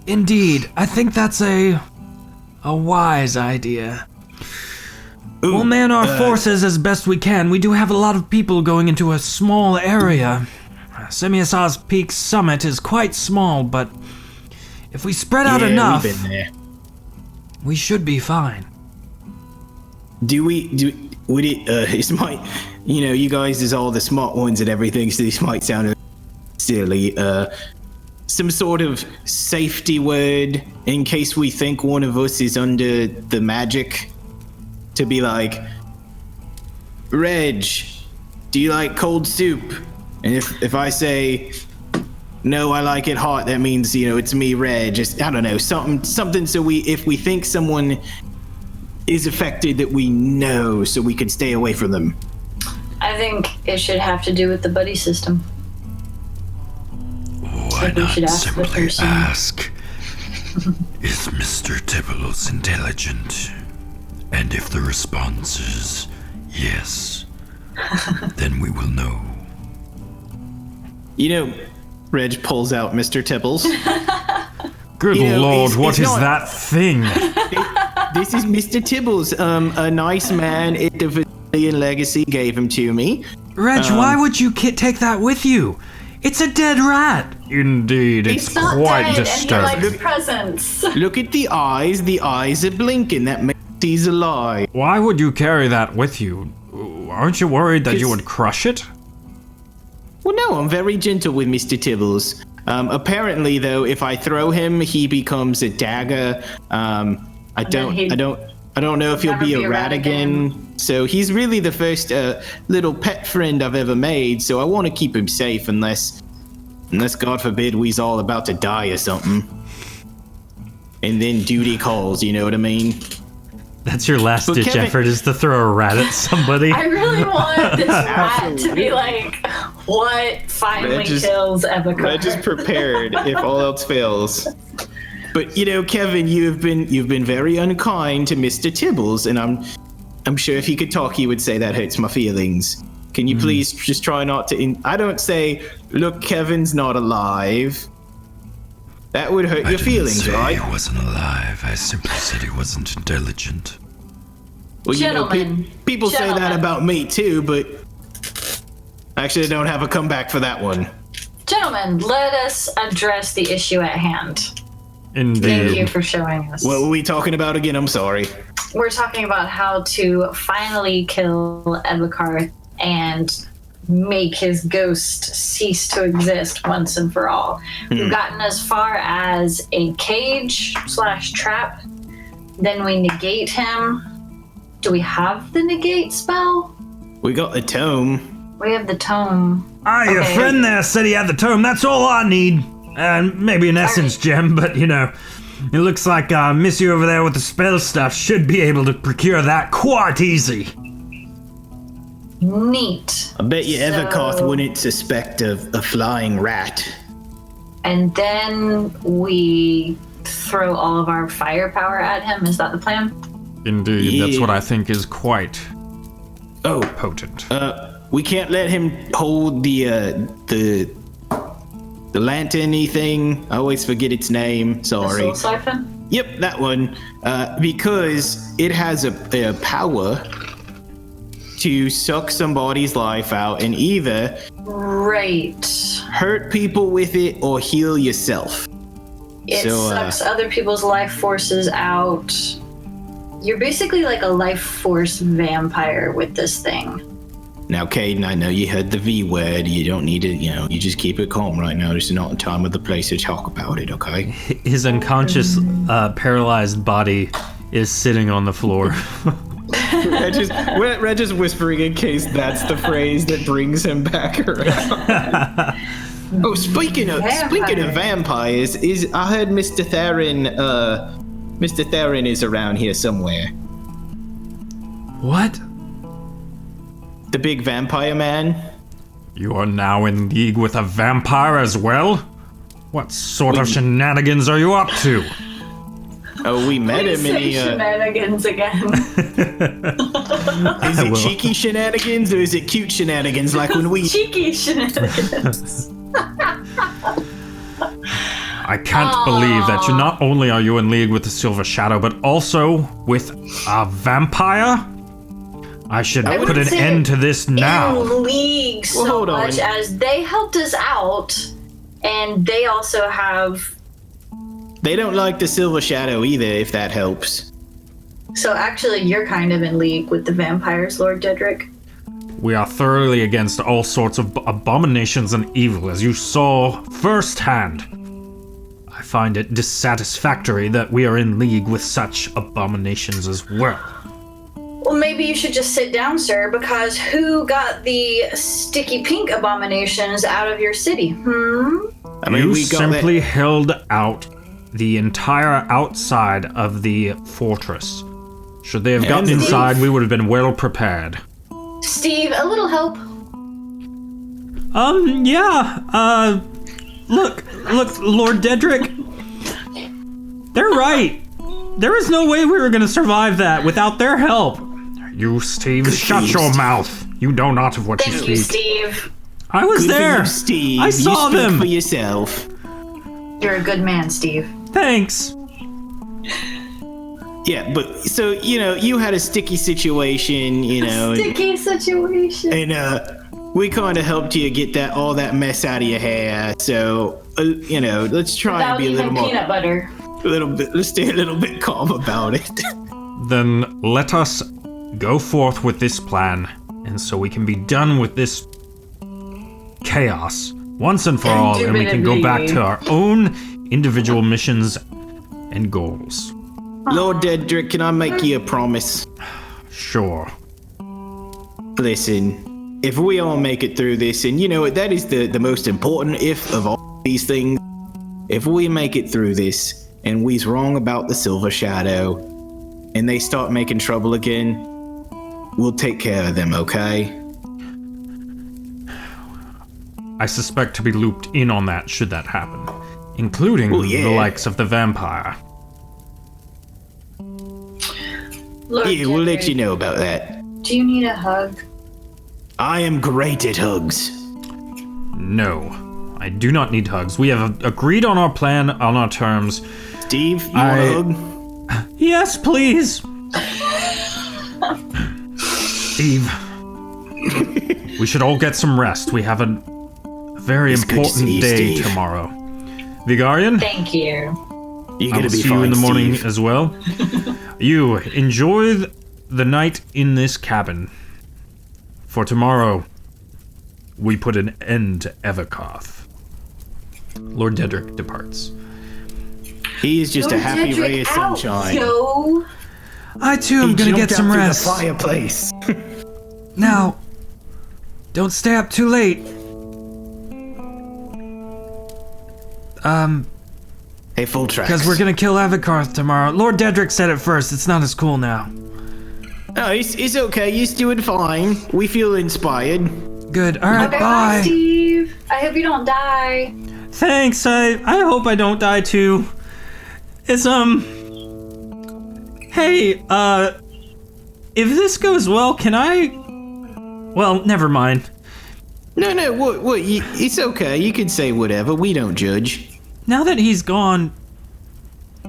Indeed, I think that's a wise idea. We'll man our forces as best we can. We do have a lot of people going into a small area. Semiasar's Peak summit is quite small, but if we spread out enough,
we've been there.
We should be fine.
Would it, this might, you guys is all the smart ones and everything, so this might sound silly, some sort of safety word in case we think one of us is under the magic, to be like, Reg, do you like cold soup? And if I say, no, I like it hot, that means, it's me, Reg. Just, I don't know, something so if we think someone is affected, that we know so we can stay away from them.
I think it should have to do with the buddy system.
Why not simply ask, is Mr. Tibbles intelligent? And if the response is yes, then we will know.
Reg pulls out Mr. Tibbles.
Good lord, what is that thing?
This is Mr. Tibbles. A nice man at the Vasilian Legacy gave him to me.
Reg, why would you take that with you? It's a dead rat. Indeed, it's quite disturbing.
And he likes presents.
Look at the eyes. The eyes are blinking. That means he's alive.
Why would you carry that with you? Aren't you worried that you would crush it?
Well, no, I'm very gentle with Mr. Tibbles. Apparently, though, if I throw him, he becomes a dagger. I don't know if he'll be a rat again. So he's really the first little pet friend I've ever made. So I want to keep him safe, unless God forbid we's all about to die or something. And then duty calls. You know what I mean?
That's your last ditch effort, is to throw a rat at somebody.
I really want this rat to be like what finally kills Evocar.
Reg is prepared if all else fails. But Kevin, you've been very unkind to Mr. Tibbles, and I'm sure if he could talk, he would say that hurts my feelings. Can you please just try not to? I don't say, look, Kevin's not alive. That would hurt your feelings, right?
I didn't say he wasn't alive. I simply said he wasn't intelligent.
Well,
Gentlemen,
people say that about me too, but actually I don't have a comeback for that one.
Gentlemen, let us address the issue at hand.
Indeed.
Thank you for showing us.
What were we talking about again? I'm sorry.
We're talking about how to finally kill Evocar and make his ghost cease to exist once and for all. We've gotten as far as a cage/trap. Then we negate him. Do we have the negate spell?
We got the tome.
We have the tome.
Your friend there said he had the tome. That's all I need. And maybe an essence gem, but It looks like Missy over there with the spell stuff should be able to procure that quite easy.
Neat.
I bet you Evercarth wouldn't suspect a flying rat.
And then we throw all of our firepower at him. Is that the plan?
Indeed, that's what I think is quite
potent. We can't let him hold the lantern-y thing. I always forget its name. Sorry.
The soul siphon?
Yep, that one. Because it has a power to suck somebody's life out and either hurt people with it or heal yourself.
It sucks other people's life forces out. You're basically like a life force vampire with this thing.
Now, Caden, I know you heard the V word. You don't need to, you just keep it calm right now. This is not the time or the place to talk about it, okay?
His unconscious, paralyzed body is sitting on the floor.
Reg is whispering in case that's the phrase that brings him back around. Oh, speaking of vampires, I heard Mr. Theron is around here somewhere.
What?
The big vampire man?
You are now in league with a vampire as well? What sort of shenanigans are you up to?
Oh, we met him in the
shenanigans again.
Is it cheeky shenanigans or is it cute shenanigans like when we
cheeky shenanigans?
I can't believe that not only are you in league with the Silver Shadow, but also with a vampire? I should put an end to this now.
In league so much as they helped us out, and they also have...
They don't like the Silver Shadow either, if that helps.
So actually, you're kind of in league with the vampires, Lord Dedrick.
We are thoroughly against all sorts of abominations and evil, as you saw firsthand. I find it dissatisfactory that we are in league with such abominations as well.
Well, maybe you should just sit down, sir, because who got the sticky pink abominations out of your city?
I mean,
you simply held out the entire outside of the fortress. Should they have gotten inside, we would have been well prepared.
Steve, a little help?
Look, Lord Dedrick. They're right. There is no way we were going to survive that without their help. You, Steve, shut your mouth. You know not of what you speak.
Thank you, Steve.
I was there.
You, Steve.
I saw
you speak
them.
For yourself.
You're a good man, Steve.
Thanks.
Yeah, but so you had a sticky situation,
Sticky situation.
And we kind of helped you get all that mess out of your hair. So let's try and be a little more
peanut butter.
Let's stay a little bit calm about it.
Then let us go forth with this plan, and so we can be done with this chaos once and for all, and we can go back to our own individual missions and goals.
Lord Dedrick, can I make you a promise?
Sure.
Listen, if we all make it through this, and that is the most important if of all these things, if we make it through this, and we's wrong about the Silver Shadow, and they start making trouble again, we'll take care of them, okay?
I suspect to be looped in on that should that happen, including the likes of the vampire.
Lord
we'll let you know about that.
Do you need a hug?
I am great at hugs.
No, I do not need hugs. We have agreed on our plan, on our terms.
Steve, you want a hug?
Yes, please. Steve, we should all get some rest. We have a very important day tomorrow. Vigarian?
Thank you.
I will
see you in the morning as well. You, enjoy the night in this cabin. For tomorrow, we put an end to Evercarth. Lord Dedrick departs.
He is just a happy ray of sunshine.
Yo.
I too am gonna get some rest.
The fireplace.
Now, don't stay up too late.
Hey, full tracks.
Because we're gonna kill Avakarth tomorrow. Lord Dedrick said it first. It's not as cool now.
No, it's okay. You're doing fine. We feel inspired.
Good. All right,
Okay,
bye.
bye, Steve. I hope you don't die.
Thanks. I hope I don't die too. It's Hey, if this goes well, can I? Well, never mind.
No, what? It's okay. You can say whatever. We don't judge.
Now that he's gone,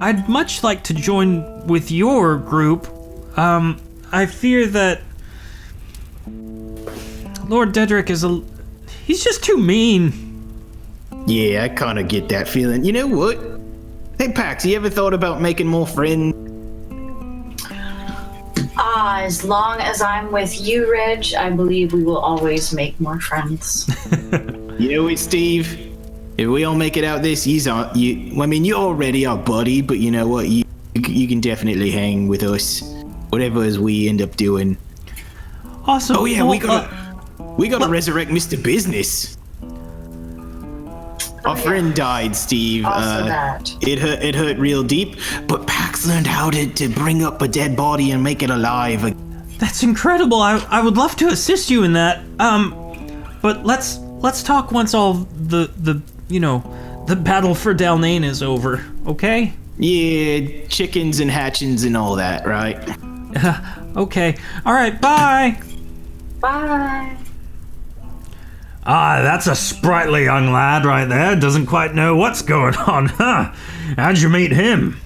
I'd much like to join with your group. I fear that Lord Dedrick he's just too mean.
Yeah, I kind of get that feeling. You know what? Hey, Pax, you ever thought about making more friends?
As long as I'm with you, Reg, I believe we will always make more friends.
You know what, Steve? If we all make it out this, you're already our buddy, but you know what? You can definitely hang with us, whatever as we end up doing.
Awesome.
Oh yeah, we gotta resurrect Mr. Business. Our friend died, Steve.
Also that.
It hurt real deep, but Pax learned how to bring up a dead body and make it alive.
That's incredible. I would love to assist you in that. But let's talk once all the battle for Dalnane is over, okay?
Yeah, chickens and hatchins and all that, right?
Okay. All right, bye.
Bye.
Ah, that's a sprightly young lad right there. Doesn't quite know what's going on, huh? How'd you meet him?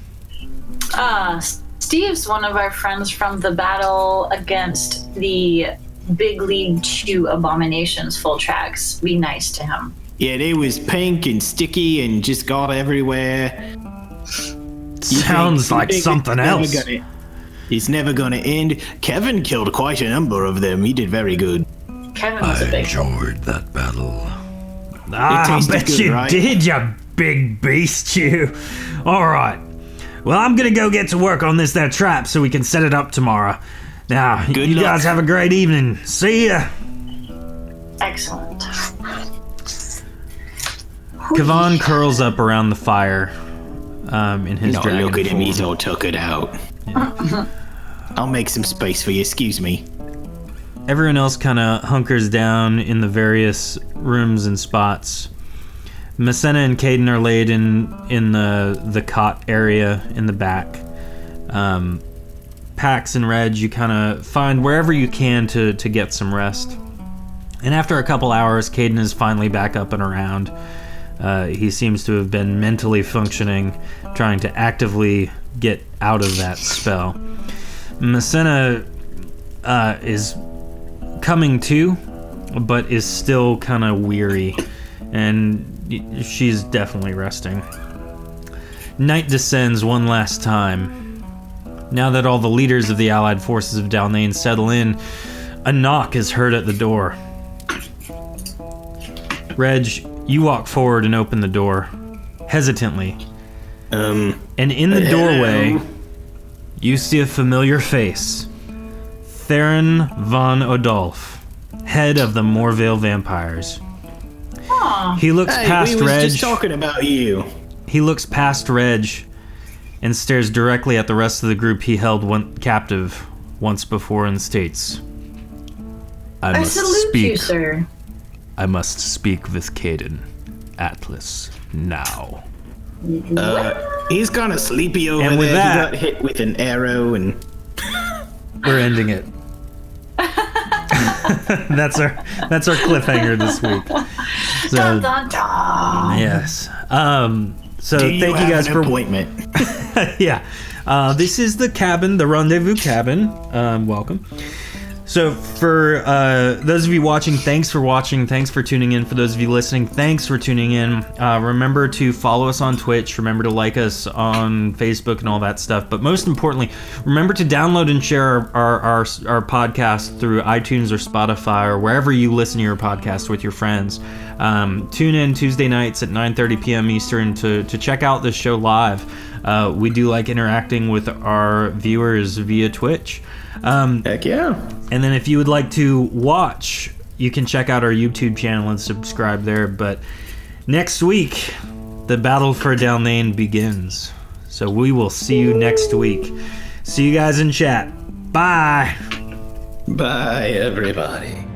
Steve's one of our friends from the battle against the Big League Chew abominations. Full tracks. Be nice to him.
Yeah, they was pink and sticky and just got everywhere.
Sounds like something else.
It's never gonna end. Kevin killed quite a number of them. He did very good.
Kevin was a
I
big
enjoyed that battle.
I
tasted
bet
good,
you
right?
did, you big beast, you. All right. Well, I'm gonna go get to work on this there trap so we can set it up tomorrow. Now,
Good
you
luck.
guys have a great evening. See ya.
excellent.
Kavan curls up around the fire in his
No,
dragon
look at him.
form.
He's all tuckered out. I'll make some space for you. Excuse me.
Everyone else kind of hunkers down in the various rooms and spots. Messena and Caden are laid in the cot area in the back. Pax and Reg, you kind of find wherever you can to get some rest. And after a couple hours, Caden is finally back up and around. He seems to have been mentally functioning, trying to actively get out of that spell. Messena is coming to, but is still kind of weary, and she's definitely resting. Night descends one last time. Now that all the leaders of the allied forces of Dalnane settle in, a knock is heard at the door. Reg, you walk forward and open the door, hesitantly. And in the doorway, you see a familiar face. Theron von Odolph, head of the Morvale Vampires. He looks past
we was
Reg.
just talking about you.
He looks past Reg and stares directly at the rest of the group he held captive once before and states, I must
salute
speak.
you, sir.
I must speak with Caden Atlas now.
He's kind of sleepy over
And with
there.
that-
He got hit with an arrow and...
We're ending it. That's our cliffhanger this week. So
Dun, dun, dun.
yes. So
Do
thank you
have
guys
an
for
appointment?
yeah. This is the cabin, the rendezvous cabin. Welcome. So for those of you watching, thanks for watching. Thanks for tuning in. For those of you listening, thanks for tuning in. Remember to follow us on Twitch. Remember to like us on Facebook and all that stuff. But most importantly, remember to download and share our podcast through iTunes or Spotify or wherever you listen to your podcast with your friends. Tune in Tuesday nights at 9:30 p.m. Eastern to check out this show live. We do like interacting with our viewers via Twitch.
Heck yeah.
And then if you would like to watch, you can check out our YouTube channel and subscribe there. But next week, the battle for Dalmain begins. So we will see you next week. See you guys in chat. Bye.
Bye, everybody.